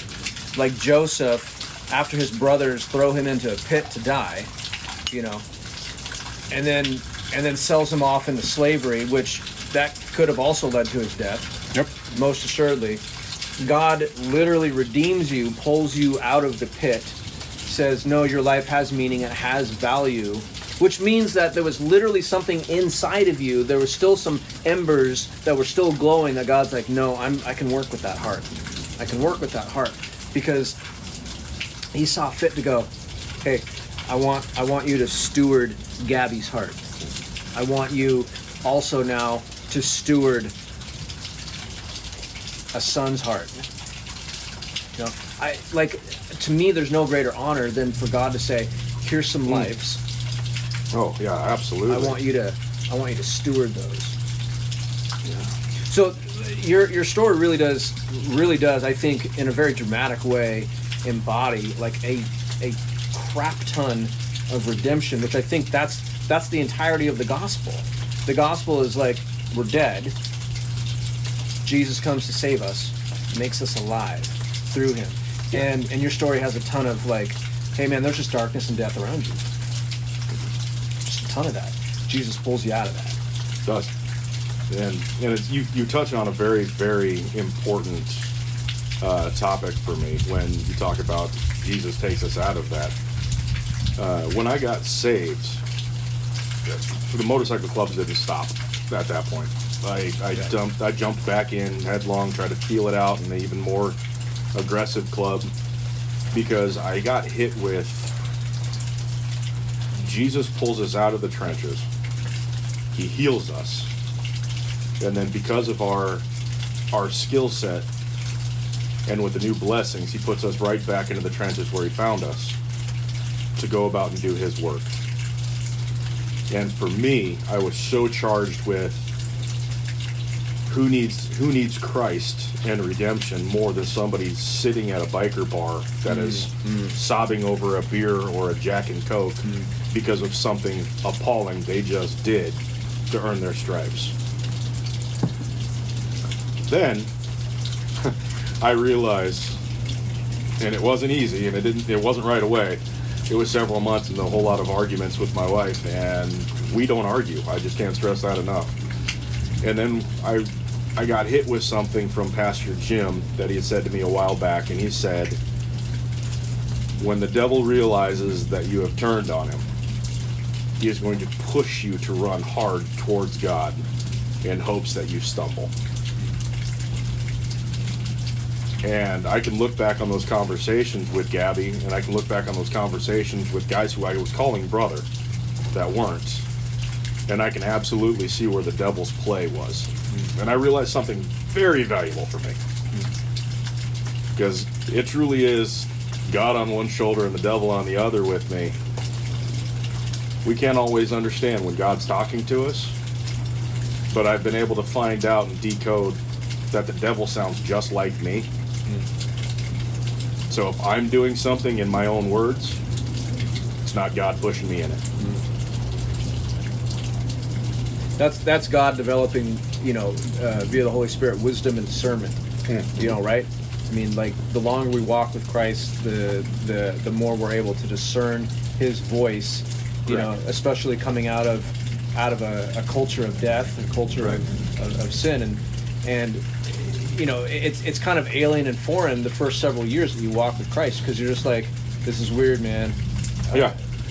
like Joseph, after his brothers throw him into a pit to die, you know, and then sells him off into slavery, which that could have also led to his death. Yep. Most assuredly. God literally redeems you, pulls you out of the pit, says, no, your life has meaning, it has value, which means that there was literally something inside of you. There was still some embers that were still glowing that God's like, no, I can work with that heart. I can work with that heart. Because he saw fit to go, hey, I want you to steward Gabby's heart. I want you also now to steward a son's heart. You know, to me, there's no greater honor than for God to say, here's some lives. Oh yeah, absolutely. I want you to steward those. Yeah. So your story really does, I think, in a very dramatic way, embody like a crap ton of redemption, which I think that's the entirety of the gospel. The gospel is like, we're dead. Jesus comes to save us, makes us alive through him. And your story has a ton of like, hey man, there's just darkness and death around you. Just a ton of that. Jesus pulls you out of that. It does. And it's, you touch on a very, very important topic for me when you talk about Jesus takes us out of that. When I got saved, the motorcycle clubs didn't stop at that point. I jumped back in headlong, tried to feel it out in an even more aggressive club because I got hit with Jesus pulls us out of the trenches. He heals us. And then because of our skill set and with the new blessings, he puts us right back into the trenches where he found us to go about and do his work. And for me, I was so charged with who needs Christ and redemption more than somebody sitting at a biker bar that is sobbing over a beer or a Jack and Coke because of something appalling they just did to earn their stripes. Then I realized, and it wasn't easy, and it wasn't right away. It was several months and a whole lot of arguments with my wife, and we don't argue. I just can't stress that enough. And then I got hit with something from Pastor Jim that he had said to me a while back, and he said, when the devil realizes that you have turned on him, he is going to push you to run hard towards God in hopes that you stumble. And I can look back on those conversations with Gabby, and I can look back on those conversations with guys who I was calling brother that weren't. And I can absolutely see where the devil's play was. And I realized something very valuable for me. Because it truly is God on one shoulder and the devil on the other with me. We can't always understand when God's talking to us, but I've been able to find out and decode that the devil sounds just like me. So if I'm doing something in my own words, it's not God pushing me in it. That's God developing, via the Holy Spirit, wisdom and discernment. Right? I mean, like, the longer we walk with Christ, the more we're able to discern His voice. Especially coming out of a culture of death, a culture of sin, and it's kind of alien and foreign the first several years that you walk with Christ, because you're just like, this is weird, man.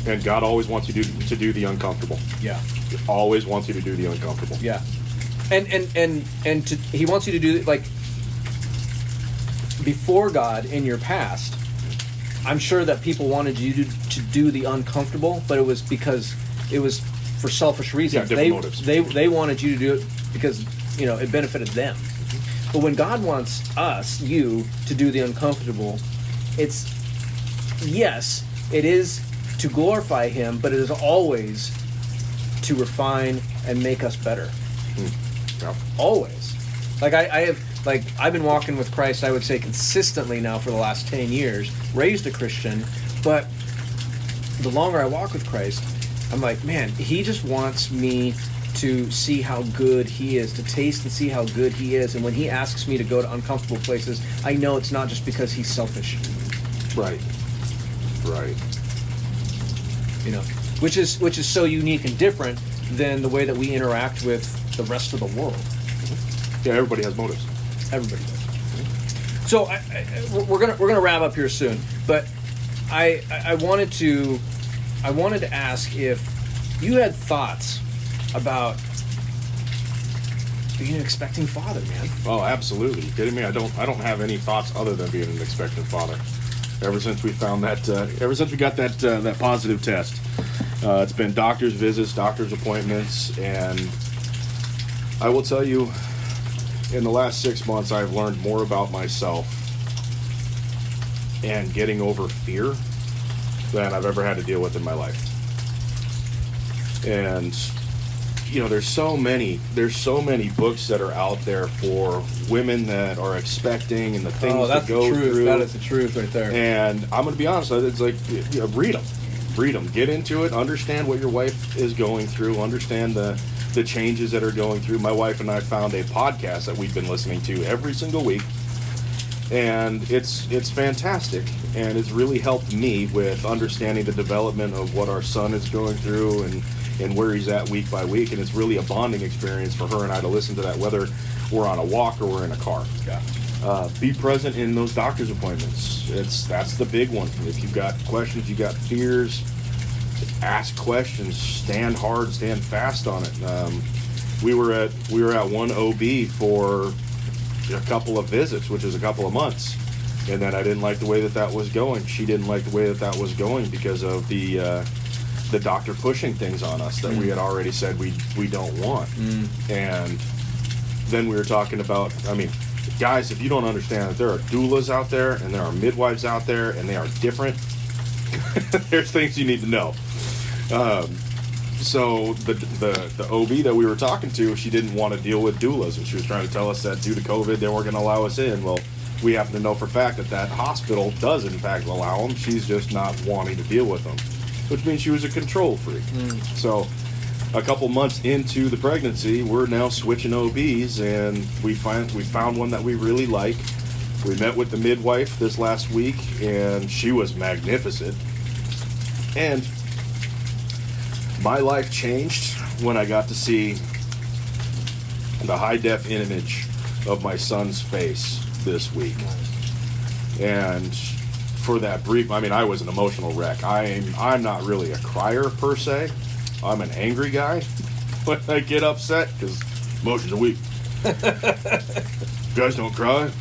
And God always wants you to do the uncomfortable. Yeah. He always wants you to do the uncomfortable. Yeah. And He wants you to do, like, before God in your past, I'm sure that people wanted you to do the uncomfortable, but it was because it was for selfish reasons. Yeah, different motives. They wanted you to do it because, it benefited them. But when God wants you to do the uncomfortable, it is to glorify Him, but it is always to refine and make us better. Yeah. Always. I've been walking with Christ, I would say, consistently now for the last 10 years, raised a Christian, but the longer I walk with Christ, I'm like, man, He just wants me to see how good He is, to taste and see how good He is. And when He asks me to go to uncomfortable places, I know it's not just because He's selfish. Right. Which is so unique and different than the way that we interact with the rest of the world. Yeah, everybody has motives. Everybody does. So we're gonna wrap up here soon, but I wanted to ask if you had thoughts about being an expecting father, man. Oh, absolutely. You kidding me? I don't have any thoughts other than being an expectant father. Ever since we found that, ever since we got that positive test, it's been doctor's visits, doctor's appointments, and I will tell you, in the last 6 months, I've learned more about myself and getting over fear than I've ever had to deal with in my life. And there's so many books that are out there for women that are expecting and the things that go through. That is the truth right there. And I'm going to be honest, it's like, read them, get into it, understand what your wife is going through, understand the changes that are going through. My wife and I found a podcast that we've been listening to every single week, and it's fantastic, and it's really helped me with understanding the development of what our son is going through and where he's at week by week, and it's really a bonding experience for her and I to listen to that, whether we're on a walk or we're in a car. Yeah. Be present in those doctor's appointments. That's the big one. If you've got questions, you got fears, ask questions, stand hard, stand fast on it. We were at one OB for a couple of visits, which is a couple of months, and then I didn't like the way that was going. She didn't like the way that was going because of the doctor pushing things on us that we had already said we don't want. And then we were talking about, guys, if you don't understand that there are doulas out there and there are midwives out there and they are different, there's things you need to know. So the OB that we were talking to, she didn't want to deal with doulas, and she was trying to tell us that due to COVID they weren't going to allow us in. Well, we happen to know for a fact that hospital does in fact allow them. She's just not wanting to deal with them, which means she was a control freak. So a couple months into the pregnancy, we're now switching OBs, and we found one that we really like. We met with the midwife this last week, and she was magnificent. And my life changed when I got to see the high-def image of my son's face this week. And for that brief, I mean, I was an emotional wreck. I'm not really a crier per se. I'm an angry guy when I get upset because emotions are weak. Guys don't cry,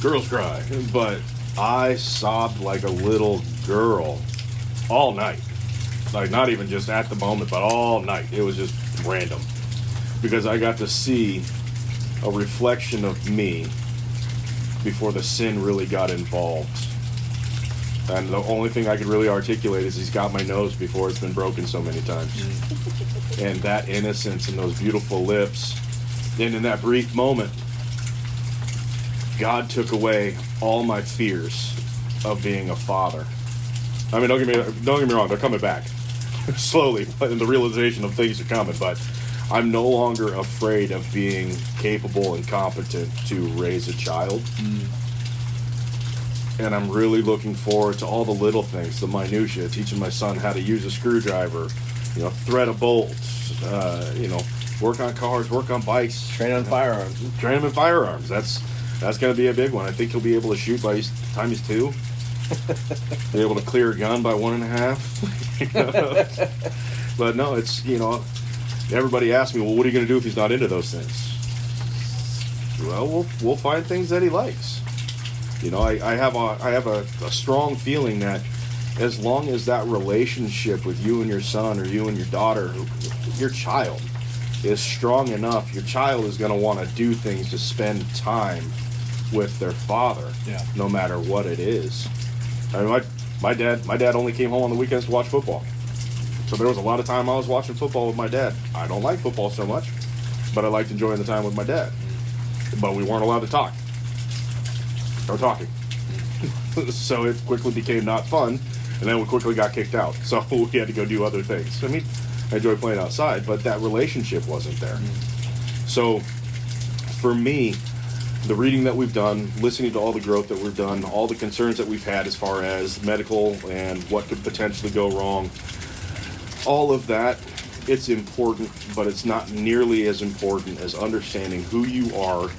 girls cry. But I sobbed like a little girl all night. Like, not even just at the moment, but all night. It was just random. Because I got to see a reflection of me before the sin really got involved. And the only thing I could really articulate is he's got my nose before it's been broken so many times. And that innocence and those beautiful lips. And in that brief moment, God took away all my fears of being a father. I mean, don't get me wrong, they're coming back. Slowly, but in the realization of things are coming. But I'm no longer afraid of being capable and competent to raise a child. And I'm really looking forward to all the little things, the minutiae, teaching my son how to use a screwdriver, thread a bolt, work on cars, work on bikes. Train on firearms. Train him in firearms. That's going to be a big one. I think he'll be able to shoot by the time he's 2. Be able to clear a gun by 1.5. But no, it's, everybody asks me, well, what are you going to do if he's not into those things? Well, we'll find things that he likes. I have a strong feeling that as long as that relationship with you and your son or you and your daughter, your child, is strong enough, your child is going to want to do things to spend time with their father, no matter what it is. I mean, my dad only came home on the weekends to watch football. So there was a lot of time I was watching football with my dad. I don't like football so much, but I liked enjoying the time with my dad. But we weren't allowed to talk. No talking. So it quickly became not fun, and then we quickly got kicked out. So we had to go do other things. I mean, I enjoy playing outside, but that relationship wasn't there. So for me, the reading that we've done, listening to all the growth that we've done, all the concerns that we've had as far as medical and what could potentially go wrong, all of that, it's important, but it's not nearly as important as understanding who you are,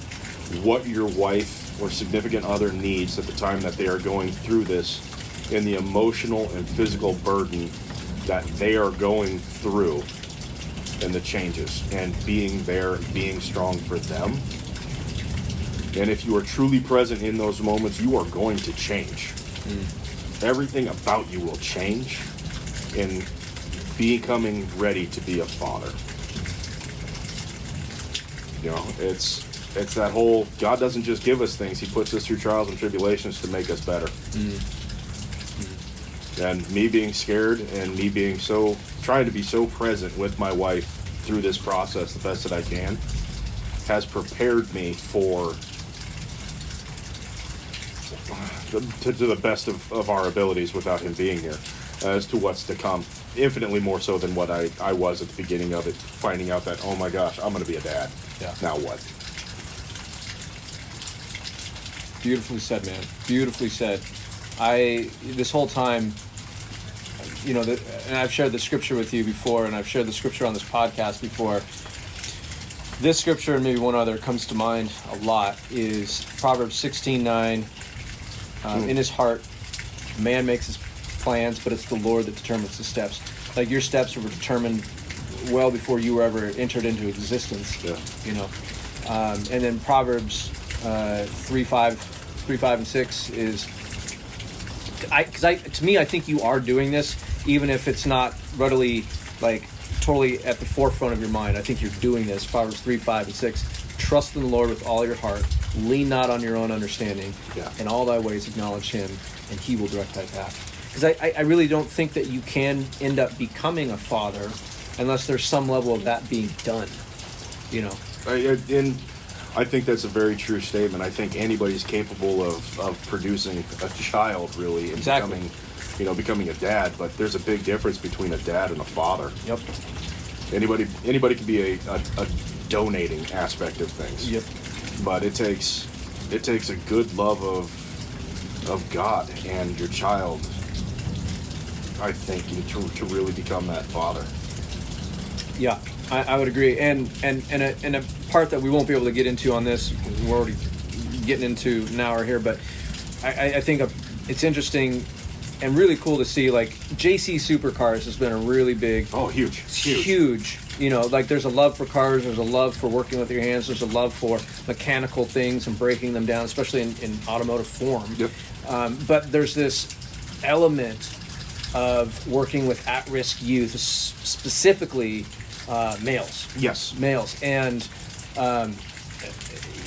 what your wife or significant other needs at the time that they are going through this, and the emotional and physical burden that they are going through, and the changes, and being there, being strong for them. And if you are truly present in those moments, you are going to change. Everything about you will change in becoming ready to be a father. It's that whole, God doesn't just give us things, he puts us through trials and tribulations to make us better. And me being scared and me being trying to be so present with my wife through this process the best that I can has prepared me for to the best of our abilities without him being here as to what's to come, infinitely more so than what I was at the beginning of it, finding out that, oh my gosh, I'm going to be a dad. Now what? Beautifully said, man. Beautifully said. This whole time, and I've shared the scripture with you before, and I've shared the scripture on this podcast before. This scripture and maybe one other comes to mind a lot is Proverbs 16:9. In his heart, man makes his plans, but it's the Lord that determines the steps. Like your steps were determined well before you were ever entered into existence. And then Proverbs 3:5 and 6 is, to me, I think you are doing this, even if it's not readily, totally at the forefront of your mind. I think you're doing this. Proverbs 3:5 and 6. Trust in the Lord with all your heart. Lean not on your own understanding. In all thy ways acknowledge him, and he will direct thy path. Because I really don't think that you can end up becoming a father unless there's some level of that being done. And I think that's a very true statement. I think anybody's capable of producing a child, really, and becoming a dad. But there's a big difference between a dad and a father. Yep. Anybody can be a donating aspect of things. Yep. But it takes a good love of God and your child, I think, to really become that father. Yeah, I would agree. And a part that we won't be able to get into on this, because we're already getting into an hour here, but I think it's interesting and really cool to see, like, JC Supercars has been a really big, huge. You know, like, there's a love for cars, there's a love for working with your hands, there's a love for mechanical things and breaking them down, especially in automotive form. Yep. But there's this element of working with at-risk youth, specifically males. Yes. Males. And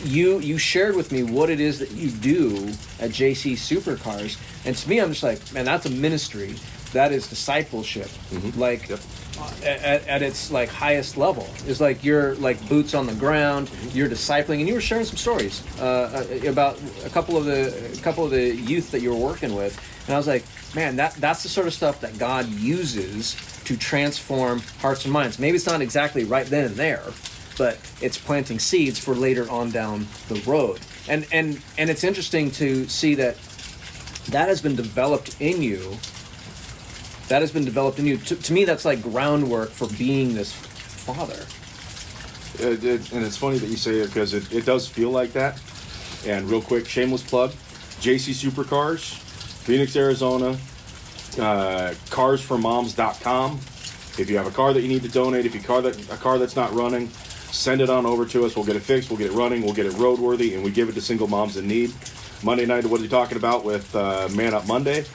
you shared with me what it is that you do at JC Supercars, and to me, I'm just like, man, that's a ministry. That is discipleship. Mm-hmm. Like, Yep. at its like highest level. It's like you're like boots on the ground. You're discipling, and you were sharing some stories about a couple of the youth that you were working with, and I was like, man, that's the sort of stuff that God uses to transform hearts and minds. Maybe it's not exactly right then and there, but it's planting seeds for later on down the road. And it's interesting to see that has been developed in you. That has been developed in you. To me, that's like groundwork for being this father. And it's funny that you say it, because it does feel like that. And real quick, shameless plug, JC Supercars, Phoenix, Arizona, carsformoms.com. If you have a car that you need to donate, if you a car that's not running, send it on over to us. We'll get it fixed, we'll get it running, we'll get it roadworthy, and we give it to single moms in need. Monday night, what are you talking about with Man Up Monday?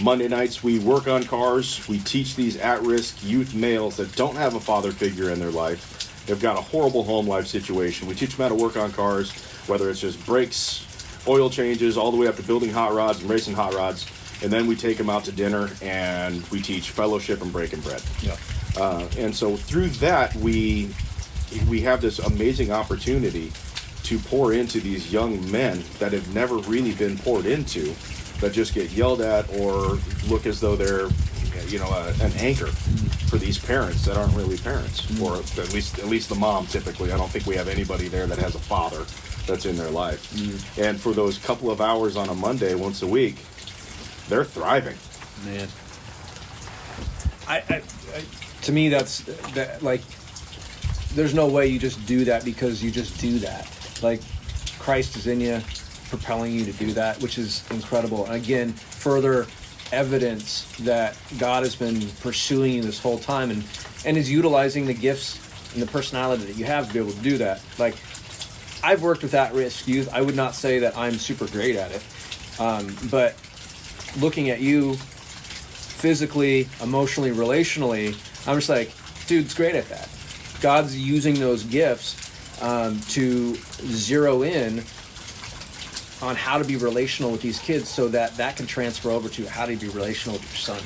Monday nights, we work on cars. We teach these at-risk youth males that don't have a father figure in their life. They've got a horrible home life situation. We teach them how to work on cars, whether it's just brakes, oil changes, all the way up to building hot rods and racing hot rods. And then we take them out to dinner, and we teach fellowship and breaking bread. Yeah. And so through that, we have this amazing opportunity to pour into these young men that have never really been poured into, that just get yelled at or look as though they're, an anchor for these parents that aren't really parents, or at least the mom. Typically, I don't think we have anybody there that has a father that's in their life. And for those couple of hours on a Monday once a week, they're thriving. Man, I to me, that's like, there's no way you just do that because you just do that. Like, Christ is in you, propelling you to do that, which is incredible. And again, further evidence that God has been pursuing you this whole time, and is utilizing the gifts and the personality that you have to be able to do that. Like, I've worked with at-risk youth. I would not say that I'm super great at it, but looking at you physically, emotionally, relationally, I'm just like, dude's great at that. God's using those gifts to zero in on how to be relational with these kids, so that can transfer over to how to be relational with your son.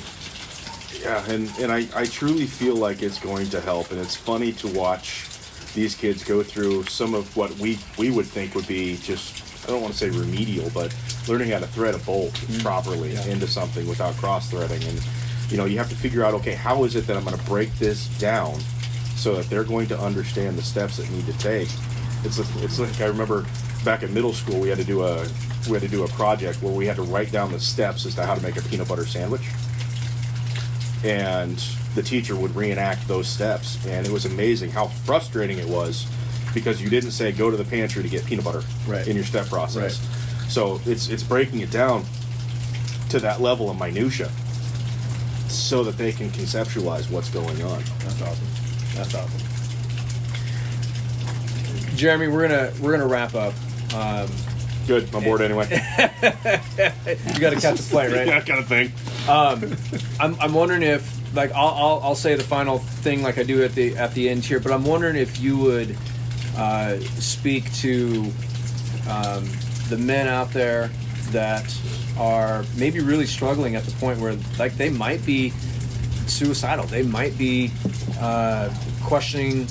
Yeah, and I truly feel like it's going to help. And it's funny to watch these kids go through some of what we would think would be just, I don't want to say remedial, but learning how to thread a bolt properly into something without cross-threading. And, you have to figure out, okay, how is it that I'm going to break this down so that they're going to understand the steps that need to take. It's like, I remember back in middle school, we had to do a project where we had to write down the steps as to how to make a peanut butter sandwich, and the teacher would reenact those steps, and it was amazing how frustrating it was, because you didn't say go to the pantry to get peanut butter in your step process. Right. So it's breaking it down to that level of minutia so that they can conceptualize what's going on. That's awesome. Jeremy, we're gonna wrap up. Good, I'm bored anyway. You got to catch the flight, right? Yeah, kind of thing. I'm wondering if, like, I'll say the final thing like I do at the end here, but I'm wondering if you would speak to the men out there that are maybe really struggling at the point where, like, they might be suicidal. They might be questioning,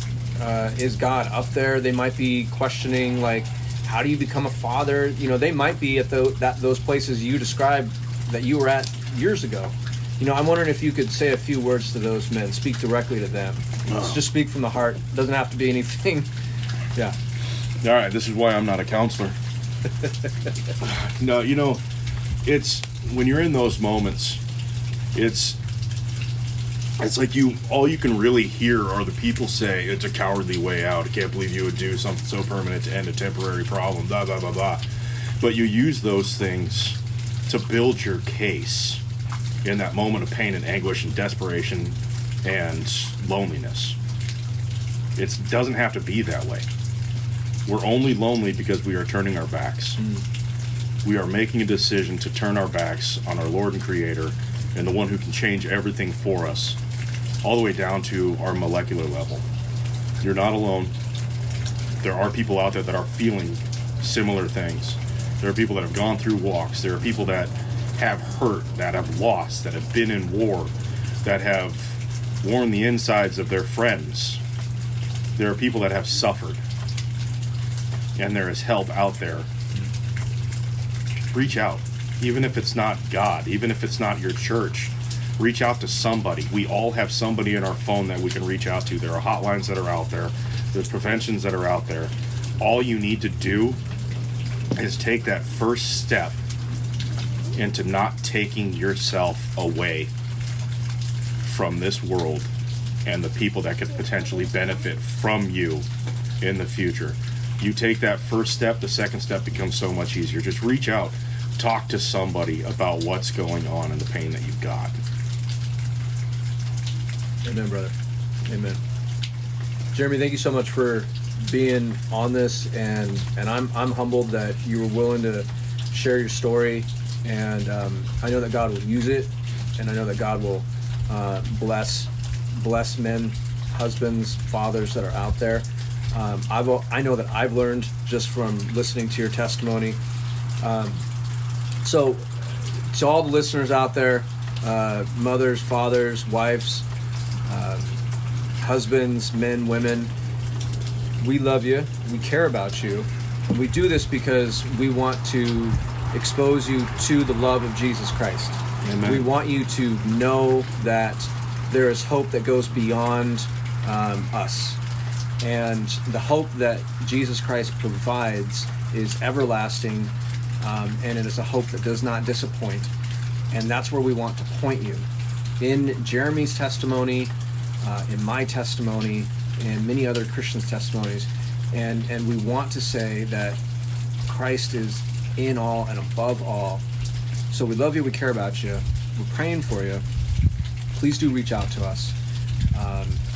is God up there? They might be questioning, like, how do you become a father? They might be at those places you described that you were at years ago. I'm wondering if you could say a few words to those men, speak directly to them. Just speak from the heart. Doesn't have to be anything. Yeah. All right, this is why I'm not a counselor. No, it's when you're in those moments, it's like all you can really hear are the people say, it's a cowardly way out. I can't believe you would do something so permanent to end a temporary problem, blah, blah, blah, blah. But you use those things to build your case in that moment of pain and anguish and desperation and loneliness. It doesn't have to be that way. We're only lonely because we are turning our backs. We are making a decision to turn our backs on our Lord and Creator and the one who can change everything for us, all the way down to our molecular level. You're not alone. There are people out there that are feeling similar things. There are people that have gone through walks. There are people that have hurt, that have lost, that have been in war, that have worn the insides of their friends. There are people that have suffered. And there is help out there. Reach out. Even if it's not God, even if it's not your church, reach out to somebody. We all have somebody in our phone that we can reach out to. There are hotlines that are out there. There's preventions that are out there. All you need to do is take that first step into not taking yourself away from this world and the people that could potentially benefit from you in the future. You take that first step, the second step becomes so much easier. Just reach out, talk to somebody about what's going on and the pain that you've got. Amen, brother. Amen. Jeremy, thank you so much for being on this, and I'm humbled that you were willing to share your story, and I know that God will use it, and I know that God will bless men, husbands, fathers that are out there. I know that I've learned just from listening to your testimony. So to all the listeners out there, mothers, fathers, wives, husbands, men, women, we love you. We care about you. And we do this because we want to expose you to the love of Jesus Christ. Amen. We want you to know that there is hope that goes beyond us. And the hope that Jesus Christ provides is everlasting, and it is a hope that does not disappoint. And that's where we want to point you. In Jeremy's testimony, in my testimony, and many other Christians' testimonies, and we want to say that Christ is in all and above all. So we love you, we care about you, we're praying for you. Please do reach out to us.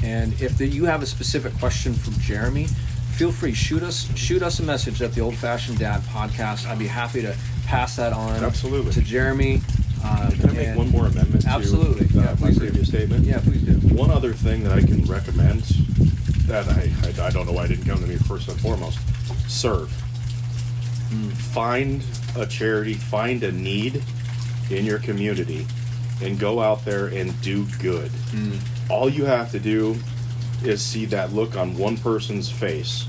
And if you have a specific question from Jeremy, feel free, shoot us a message at the Old Fashioned Dad podcast. I'd be happy to pass that on Absolutely. to Jeremy. Can I make one more amendment absolutely. to Yeah, my please previous statement? Yeah, please do. One other thing that I can recommend that I don't know why it didn't come to me first and foremost. Serve. Find a charity, find a need in your community, and go out there and do good. All you have to do is see that look on one person's face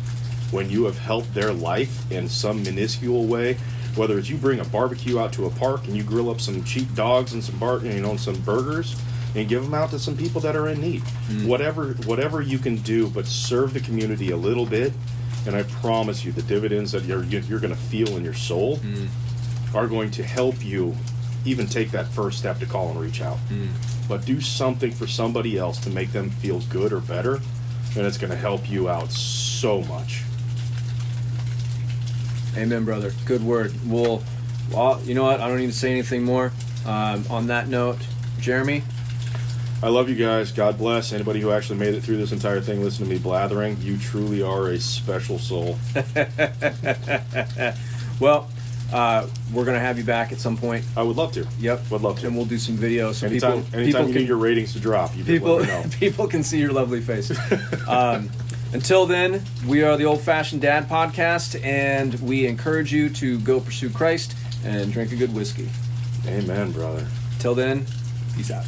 when you have helped their life in some minuscule way. Whether it's you bring a barbecue out to a park and you grill up some cheap dogs and some some burgers and give them out to some people that are in need. Whatever you can do, but serve the community a little bit, and I promise you the dividends that you're going to feel in your soul are going to help you even take that first step to call and reach out. But do something for somebody else to make them feel good or better, and it's going to help you out so much. Amen, brother. Good word. Well, you know what? I don't need to say anything more. On that note, Jeremy? I love you guys. God bless. Anybody who actually made it through this entire thing, listen to me blathering. You truly are a special soul. Well, we're going to have you back at some point. I would love to. Yep. Would love to. And we'll do some videos so anytime people you need your ratings to drop, you people, let me know. People can see your lovely face. Until then, we are the Old Fashioned Dad podcast, and we encourage you to go pursue Christ and drink a good whiskey. Amen, brother. Till then, peace out.